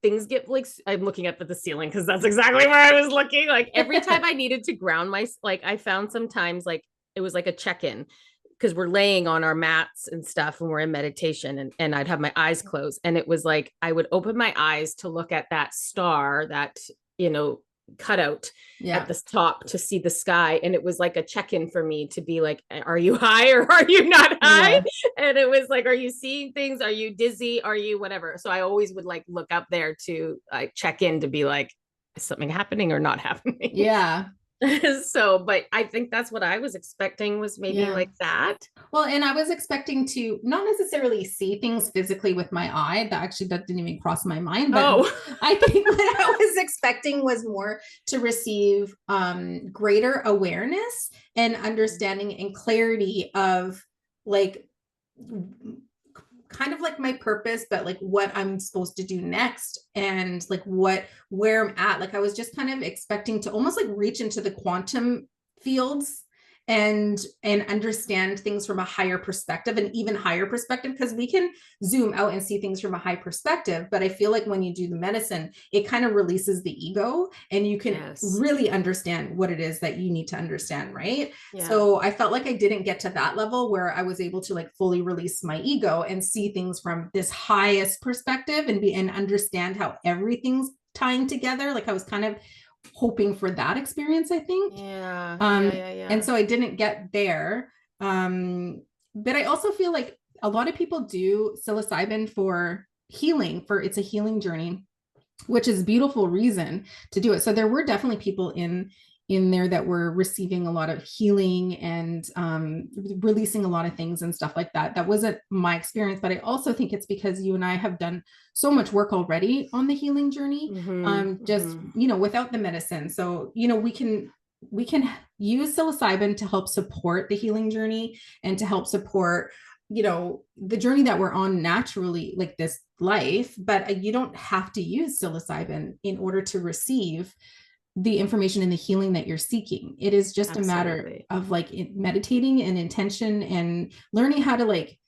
things get like, I'm looking up at the ceiling because that's exactly where I was looking. Like every time I needed to ground like I found sometimes like it was like a check-in because we're laying on our mats and stuff when we're in meditation, and I'd have my eyes closed, and it was like I would open my eyes to look at that star, that cutout at the top to see the sky, and it was like a check-in for me to be like, are you high or are you not high? And it was like, are you seeing things, are you dizzy, are you whatever? So I always would like look up there to like check in to be like, is something happening or not happening? So, but I think that's what I was expecting, was maybe like that. Well, and I was expecting to not necessarily see things physically with my eye. That didn't even cross my mind. But I think what I was expecting was more to receive greater awareness and understanding and clarity of like kind of like my purpose, but like what I'm supposed to do next, and like where I'm at. Like I was just kind of expecting to almost like reach into the quantum fields and understand things from a higher perspective, an even higher perspective, because we can zoom out and see things from a high perspective. But I feel like when you do the medicine, it kind of releases the ego and you can really understand what it is that you need to understand, right? So I felt like I didn't get to that level where I was able to like fully release my ego and see things from this highest perspective and understand how everything's tying together. Like I was kind of hoping for that experience, I think. And so I didn't get there. But I also feel like a lot of people do psilocybin for healing, it's a healing journey, which is a beautiful reason to do it. So there were definitely people in there that were receiving a lot of healing and releasing a lot of things and stuff like that. That wasn't my experience, but I also think it's because you and I have done so much work already on the healing journey, without the medicine. So, we can use psilocybin to help support the healing journey and to help support, the journey that we're on naturally, like this life. But you don't have to use psilocybin in order to receive the information and the healing that you're seeking. It is just a matter of like meditating and intention and learning how to like,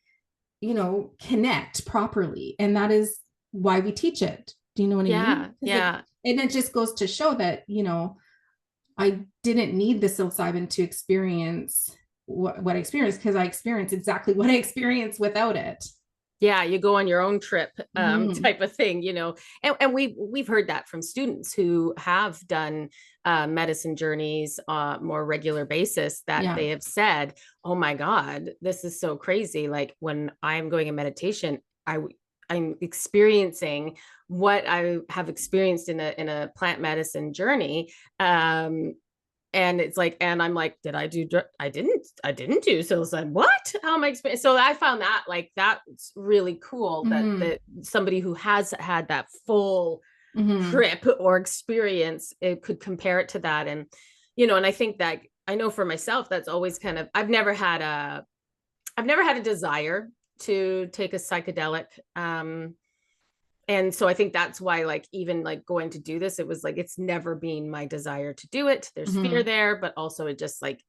connect properly. And that is why we teach it. Do you know what I mean? And it just goes to show that, I didn't need the psilocybin to experience what I experienced, because I experienced exactly what I experienced without it. You go on your own trip type of thing, and we've heard that from students who have done medicine journeys more regular basis, that they have said, oh my God, this is so crazy. Like when I'm going in meditation, I'm experiencing what I have experienced in a plant medicine journey. And it's like, and I'm like, I didn't do psilocybin. What? How am I experiencing? So I found that like, that's really cool that somebody who has had that full trip or experience, it could compare it to that. And, and I think that I know for myself, that's always kind of, I've never had a desire to take a psychedelic. And so I think that's why, like, even like going to do this, it was like, it's never been my desire to do it. There's fear there, but also it just like,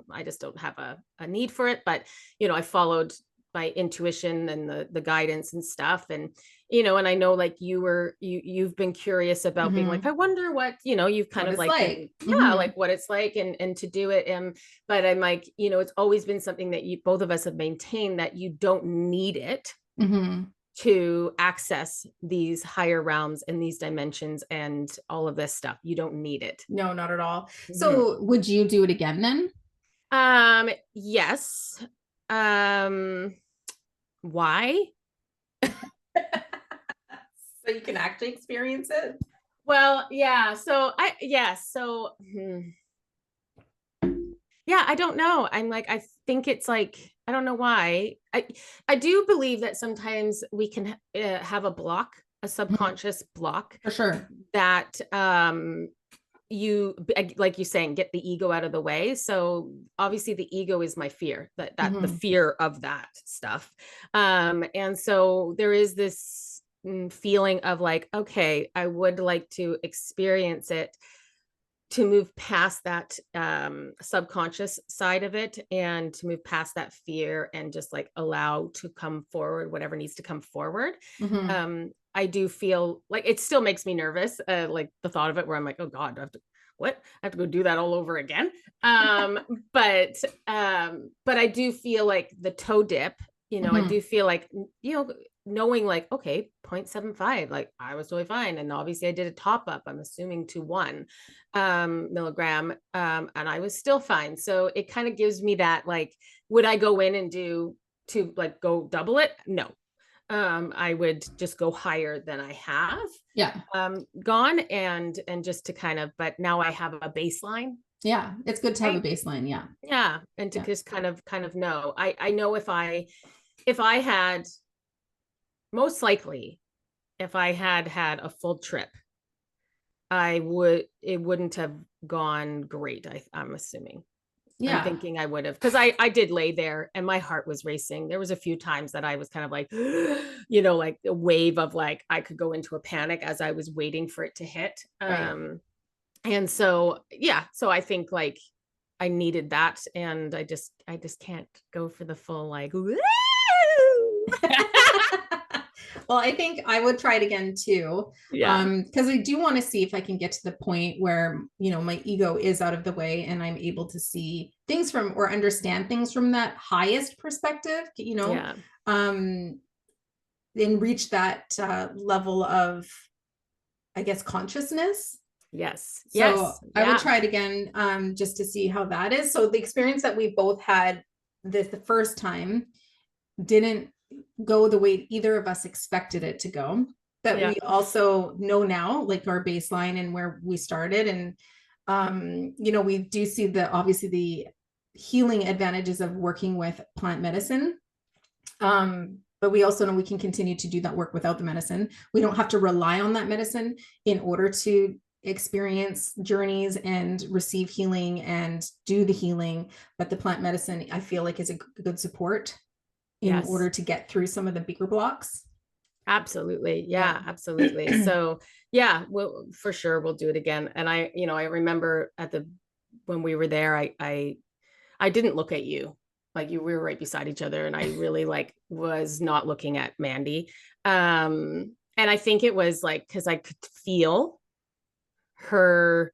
I just don't have a need for it. But, I followed my intuition and the guidance and stuff. And, and I know like you've been curious about being like, I wonder what, you've kind of like, like what it's like and to do it. But I'm like, it's always been something that both of us have maintained, that you don't need it to access these higher realms and these dimensions and all of this stuff. You don't need it. No, not at all. So would you do it again then? Yes. Why? So you can actually experience it? Well, yeah. So I don't know. I'm like, I think it's like, I don't know why. I do believe that sometimes we can have a block, a subconscious block. For sure. That like you saying, get the ego out of the way. So obviously the ego is my fear, that the fear of that stuff. And so there is this feeling of like, okay, I would like to experience it, to move past that subconscious side of it, and to move past that fear and just like allow to come forward whatever needs to come forward. I do feel like it still makes me nervous, like the thought of it, where I'm like, oh God, I have to go do that all over again. But I do feel like the toe dip, I do feel like, knowing like, okay, 0.75, like I was totally fine. And obviously I did a top up, I'm assuming to 1 milligram, and I was still fine. So it kind of gives me that, like, would I go in and go double it? No. I would just go higher than I have gone, and just to kind of, but now I have a baseline. Yeah, it's good to have a baseline. Yeah, and to just kind of know. I know if I had, most likely, if I had a full trip, it wouldn't have gone great. I'm assuming. I'm thinking I would have, because I did lay there and my heart was racing. There was a few times that I was kind of like, like a wave of like, I could go into a panic as I was waiting for it to hit. And so, so I think like I needed that, and I just can't go for the full like, Well, I think I would try it again too. Because I do want to see if I can get to the point where, my ego is out of the way and I'm able to see things from, or understand things from that highest perspective, and reach that level of, I guess, consciousness. Yes. So I would try it again, just to see how that is. So the experience that we both had the first time didn't go the way either of us expected it to go, but we also know now like our baseline and where we started. And we do see obviously the healing advantages of working with plant medicine, but we also know we can continue to do that work without the medicine. We don't have to rely on that medicine in order to experience journeys and receive healing and do the healing, but the plant medicine, I feel like, is a good support in order to get through some of the bigger blocks. Absolutely. Yeah, absolutely. So well, for sure we'll do it again. And I remember when we were there, I didn't look at you, like we were right beside each other, and I really like was not looking at Mandy. And I think it was like, cause I could feel her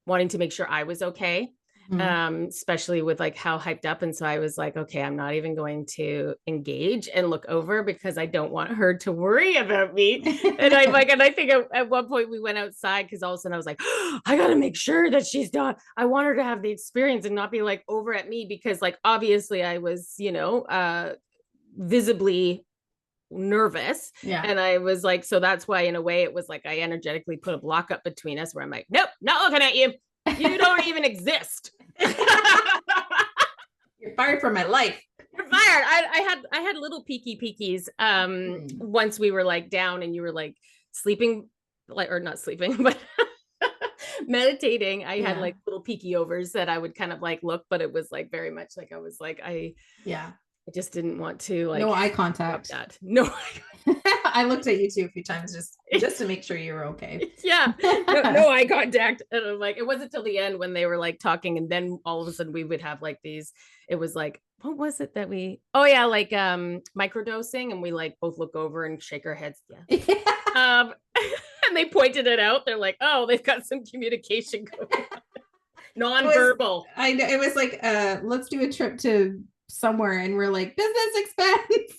wanting to make sure I was okay. Especially with like how hyped up. And so I was like, okay, I'm not even going to engage and look over because I don't want her to worry about me. And I'm like, and I think at one point we went outside because all of a sudden I was like, oh, I got to make sure that she's done. I want her to have the experience and not be like over at me, because like, obviously I was, visibly nervous. And I was like, so that's why in a way it was like, I energetically put a block up between us where I'm like, nope, not looking at you. You don't even exist. You're fired from my life. You're fired. I had little peekies once we were like down and you were like sleeping, like, or not sleeping, but meditating. I had like little peeky overs that I would kind of like look, but it was like very much like I was like, I just didn't want to like, no eye contact. No. I looked at you too a few times just to make sure you were okay. No eye contact. And I'm like, it wasn't till the end when they were like talking, and then all of a sudden we would have like these, it was like, what was it that like microdosing, and we like both look over and shake our heads. And they pointed it out. They're like, oh, they've got some communication going on. Non-verbal. I know, it was like, let's do a trip to somewhere, and we're like, business expense.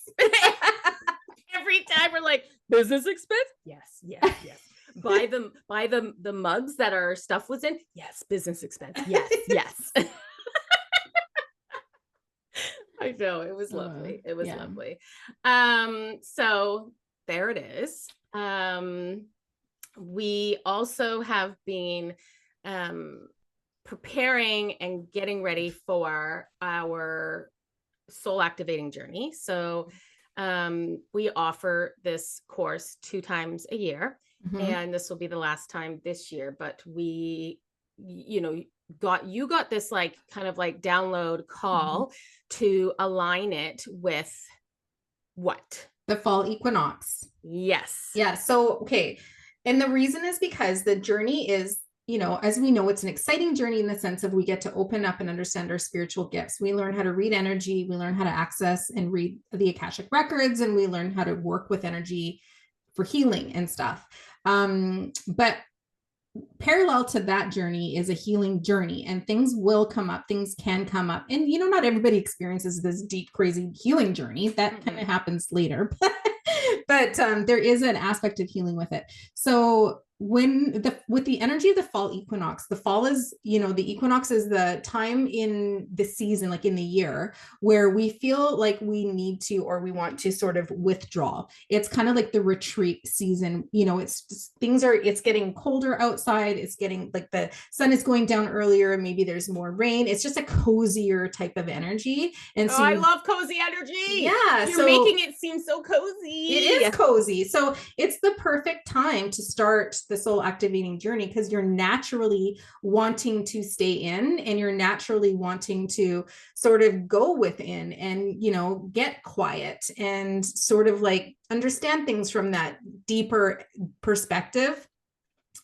Every time we're like, business expense? Yes. Buy the mugs that our stuff was in. Yes, business expense. Yes. I know, it was lovely. It was lovely. So there it is. We also have been preparing and getting ready for our soul activating journey. So we offer this course 2 times a year. Mhm. and this will be the last time this year, but we, you know, you got this like kind of like download Mhm. call to align it with what? The fall equinox. Yes. Yeah. So, okay. And the reason is because the journey is, as we know, it's an exciting journey in the sense of we get to open up and understand our spiritual gifts. We learn how to read energy, we learn how to access and read the Akashic records, and we learn how to work with energy for healing and stuff. But parallel to that journey is a healing journey, and things will come up, things can come up, and not everybody experiences this deep crazy healing journey. That kind of happens later. But there is an aspect of healing with it. So with the energy of the fall equinox, the fall is, the equinox is the time in the season, like in the year, where we feel like we need to, or we want to sort of withdraw. It's kind of like the retreat season. It's just, it's getting colder outside. It's getting like the sun is going down earlier. Maybe there's more rain. It's just a cozier type of energy. And so I love cozy energy. Yeah. You're so making it seem so cozy. It is cozy. So it's the perfect time to start the soul activating journey, because you're naturally wanting to stay in, and you're naturally wanting to sort of go within and, get quiet and sort of like understand things from that deeper perspective.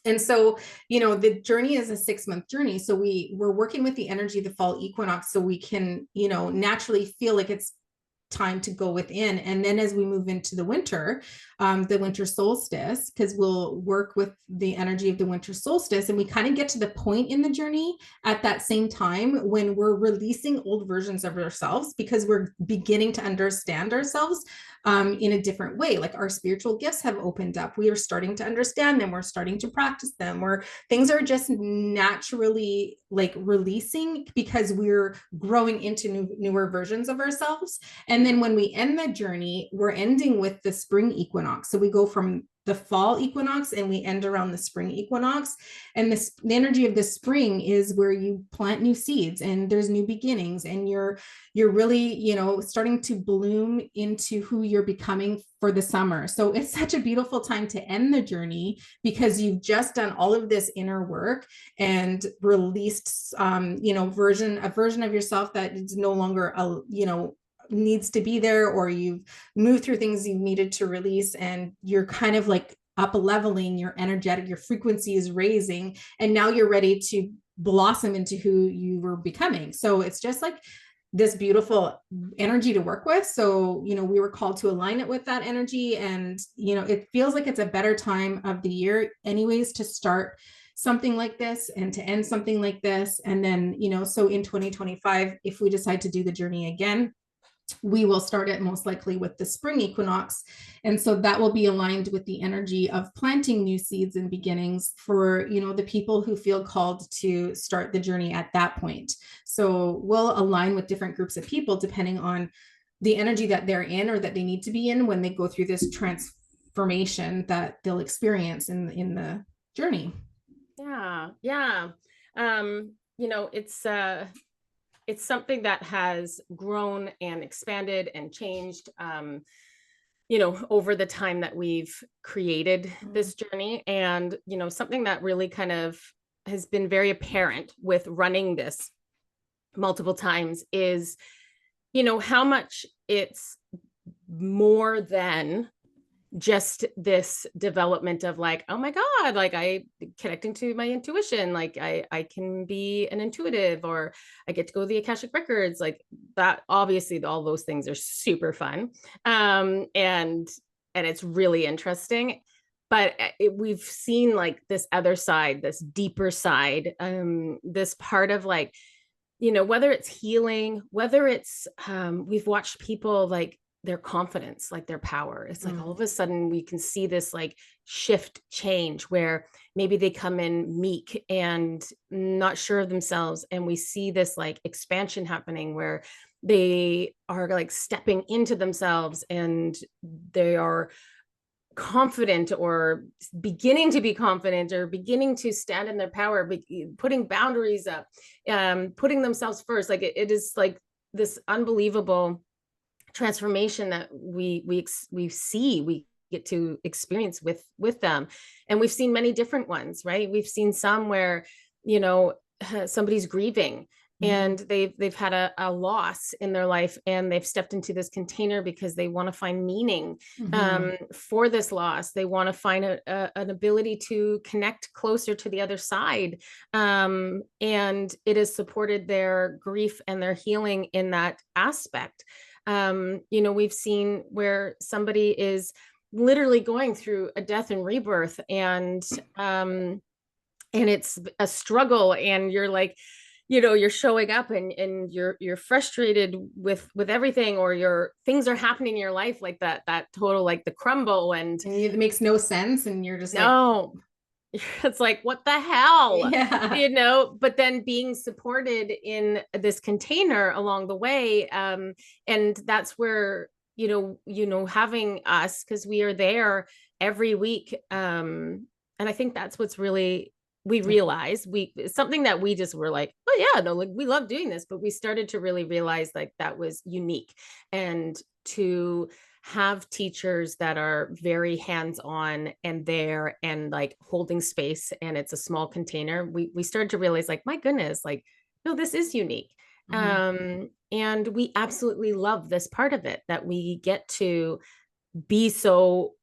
And so, the journey is a 6-month journey. So we're working with the energy of the fall equinox, so we can, naturally feel like it's time to go within. And then as we move into the winter solstice, because we'll work with the energy of the winter solstice, and we kind of get to the point in the journey at that same time when we're releasing old versions of ourselves, because we're beginning to understand ourselves in a different way. Like our spiritual gifts have opened up. We are starting to understand them. We're starting to practice them, where things are just naturally like releasing because we're growing into newer versions of ourselves. And then when we end the journey, we're ending with the spring equinox. So we go from the fall equinox and we end around the spring equinox. And the energy of the spring is where you plant new seeds and there's new beginnings, and you're really, starting to bloom into who you're becoming for the summer. So it's such a beautiful time to end the journey, because you've just done all of this inner work and released a version of yourself that is no longer needs to be there, or you've moved through things you've needed to release, and you're kind of like up leveling your energetic, your frequency is raising, and now you're ready to blossom into who you were becoming. So it's just like this beautiful energy to work with. So, we were called to align it with that energy. And, it feels like it's a better time of the year anyways to start something like this and to end something like this. And then, so in 2025, if we decide to do the journey again, we will start it most likely with the spring equinox. And so that will be aligned with the energy of planting new seeds and beginnings for, the people who feel called to start the journey at that point. So we'll align with different groups of people depending on the energy that they're in or that they need to be in when they go through this transformation that they'll experience in the journey. Yeah. Yeah. It's something that has grown and expanded and changed, over the time that we've created this journey. And, something that really kind of has been very apparent with running this multiple times is, how much it's more than just this development of like, oh my God, like I connecting to my intuition, like I can be an intuitive, or I get to go to the Akashic records, like that. Obviously all those things are super fun. And it's really interesting, but we've seen like this other side, this deeper side, this part of like, whether it's healing, whether it's, we've watched people like their confidence, like their power. It's like all of a sudden we can see this like shift change where maybe they come in meek and not sure of themselves. And we see this like expansion happening where they are like stepping into themselves and they are confident or beginning to be confident or beginning to stand in their power, putting boundaries up, putting themselves first. Like it is like this unbelievable transformation that we see, we get to experience with them. And we've seen many different ones, right? We've seen some where, you know, somebody's grieving and they've had a loss in their life, and they've stepped into this container because they want to find meaning for this loss. They want to find an ability to connect closer to the other side, and it has supported their grief and their healing in that aspect. You know, we've seen where somebody is literally going through a death and rebirth, and it's a struggle, and you're like, you know, you're showing up and you're frustrated with everything, or your things are happening in your life, like that total, like the crumble, and it makes no sense, and you're just no, it's like, what the hell? Yeah. You know, but then being supported in this container along the way, and that's where, you know, having us, because we are there every week, and I think that's what's really, we realized something that we just were like, oh yeah, no, like we love doing this, but we started to really realize like that was unique. And to have teachers that are very hands-on and there and like holding space, and it's a small container, we started to realize like, my goodness, like, no, this is unique. And we absolutely love this part of it, that we get to be so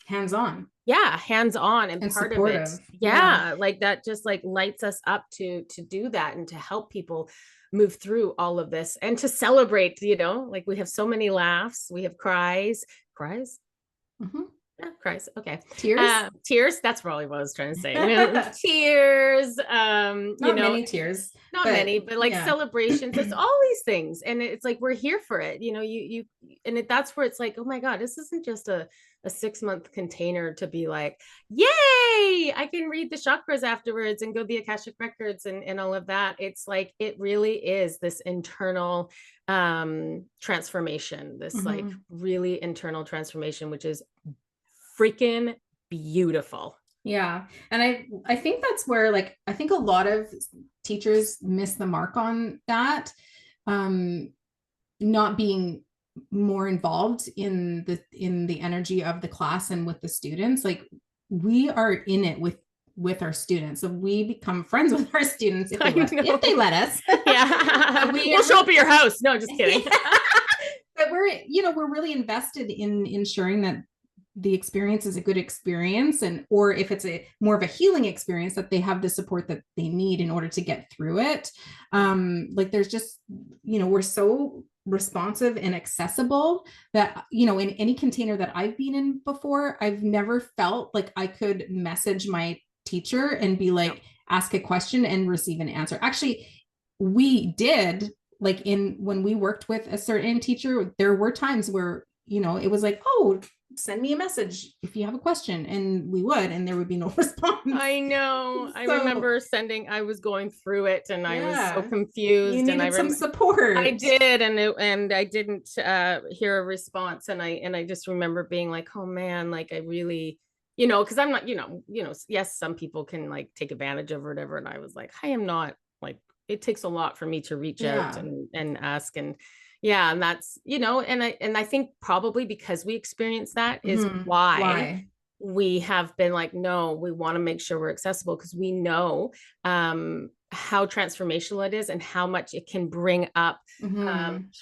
hands-on and part supportive of it. Yeah, like that just like lights us up to do that, and to help people move through all of this, and to celebrate, you know, like we have so many laughs, we have cries. Yeah, cries. Okay. Tears. That's probably what I was trying to say. Tears. Not many tears. Not many, but like celebrations. It's all these things. And it's like, we're here for it. You know, that's where it's like, oh my God, this isn't just a 6-month container to be like, yay, I can read the chakras afterwards and go the Akashic records and all of that. It's like, it really is this internal transformation, this like really internal transformation, which is freaking beautiful. Yeah. And I think that's where, like, I think a lot of teachers miss the mark on that, not being more involved in the energy of the class and with the students. Like, we are in it with our students, so we become friends with our students if they let us. Yeah. We'll show up at your house. No, just kidding. But we're really invested in ensuring that the experience is a good experience, or if it's more of a healing experience, that they have the support that they need in order to get through it. Like, there's just, we're so responsive and accessible that, in any container that I've been in before, I've never felt like I could message my teacher and be like, ask a question and receive an answer. Actually, we did, like, when we worked with a certain teacher, there were times where, it was like, oh, send me a message if you have a question, and we would, and there would be no response. I know. I remember I was going through it, and I was so confused. You needed some support. I did, and I didn't hear a response, and I just remember being like, oh man, like I really, because I'm not, yes, some people can like take advantage of or whatever, and I was like, I am not, like, it takes a lot for me to reach out and ask, and and that's, and I think probably because we experienced that is why we have been like, no, we want to make sure we're accessible, because we know how transformational it is and how much it can bring up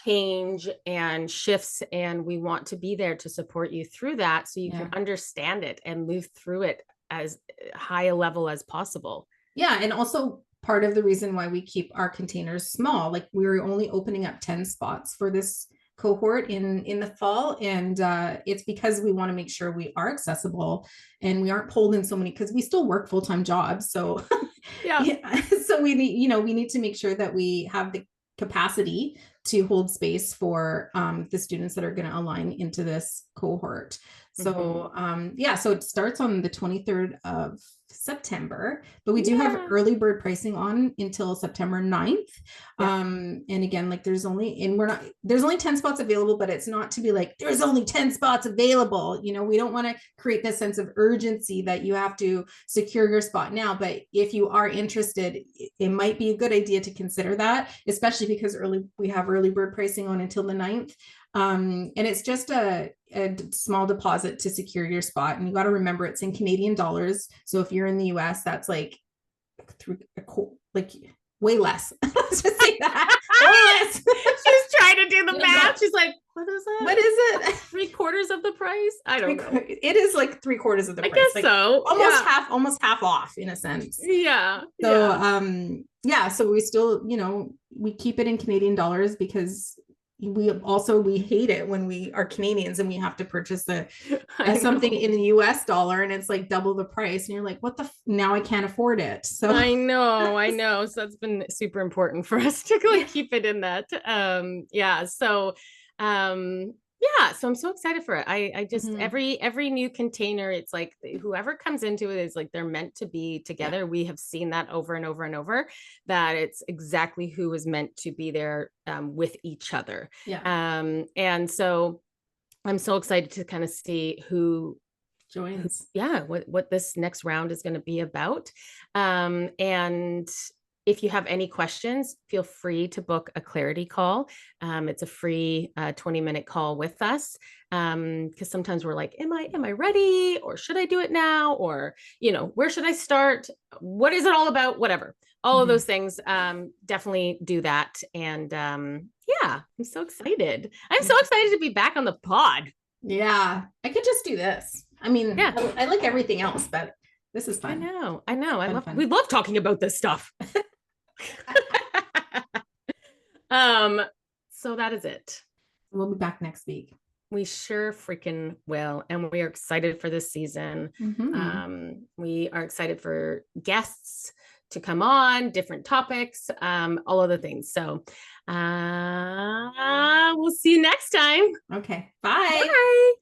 change and shifts. And we want to be there to support you through that, so you can understand it and move through it as high a level as possible. Yeah. And also, part of the reason why we keep our containers small, like we're only opening up 10 spots for this cohort in the fall. And it's because we want to make sure we are accessible and we aren't pulled in so many, because we still work full-time jobs. So so we need to make sure that we have the capacity to hold space for the students that are going to align into this cohort. So so it starts on the 23rd of September, but we do have early bird pricing on until September 9th. And again, like there's only 10 spots available, but it's not to be like, there's only 10 spots available. We don't want to create this sense of urgency that you have to secure your spot now. But if you are interested, it might be a good idea to consider that, especially because we have early bird pricing on until the 9th. And it's just a a small deposit to secure your spot. And you got to remember it's in Canadian dollars. So if you're in the US, that's like like way less. Let's just say that. Way less. She's trying to do the math. She's like, what is that? What is it? 3/4 of the price? I don't know. It is like 3/4 of the price. I guess like so. Almost half off in a sense. Yeah. So so we still, we keep it in Canadian dollars because we hate it when we are Canadians and we have to purchase something in the US dollar and it's like double the price and you're like, what now I can't afford it. So I know. So that's been super important for us to like keep it in that. So I'm so excited for it. I just every new container, it's like whoever comes into it is like they're meant to be together. Yeah. We have seen that over and over and over, that it's exactly who is meant to be there with each other. Yeah. And so I'm so excited to kind of see who joins. What this next round is going to be about. And if you have any questions, feel free to book a clarity call. It's a free 20-minute call with us. Because sometimes we're like, am I ready? Or should I do it now? Or, where should I start? What is it all about? Whatever. All of those things, definitely do that. And I'm so excited. I'm so excited to be back on the pod. Yeah, I could just do this. I mean, I like everything else, but this is fun. I know. We love talking about this stuff. So that is it. We'll be back next week. We sure freaking will. And we are excited for this season. We are excited for guests to come on, different topics, all of the things. So we'll see you next time. Okay. Bye. Bye.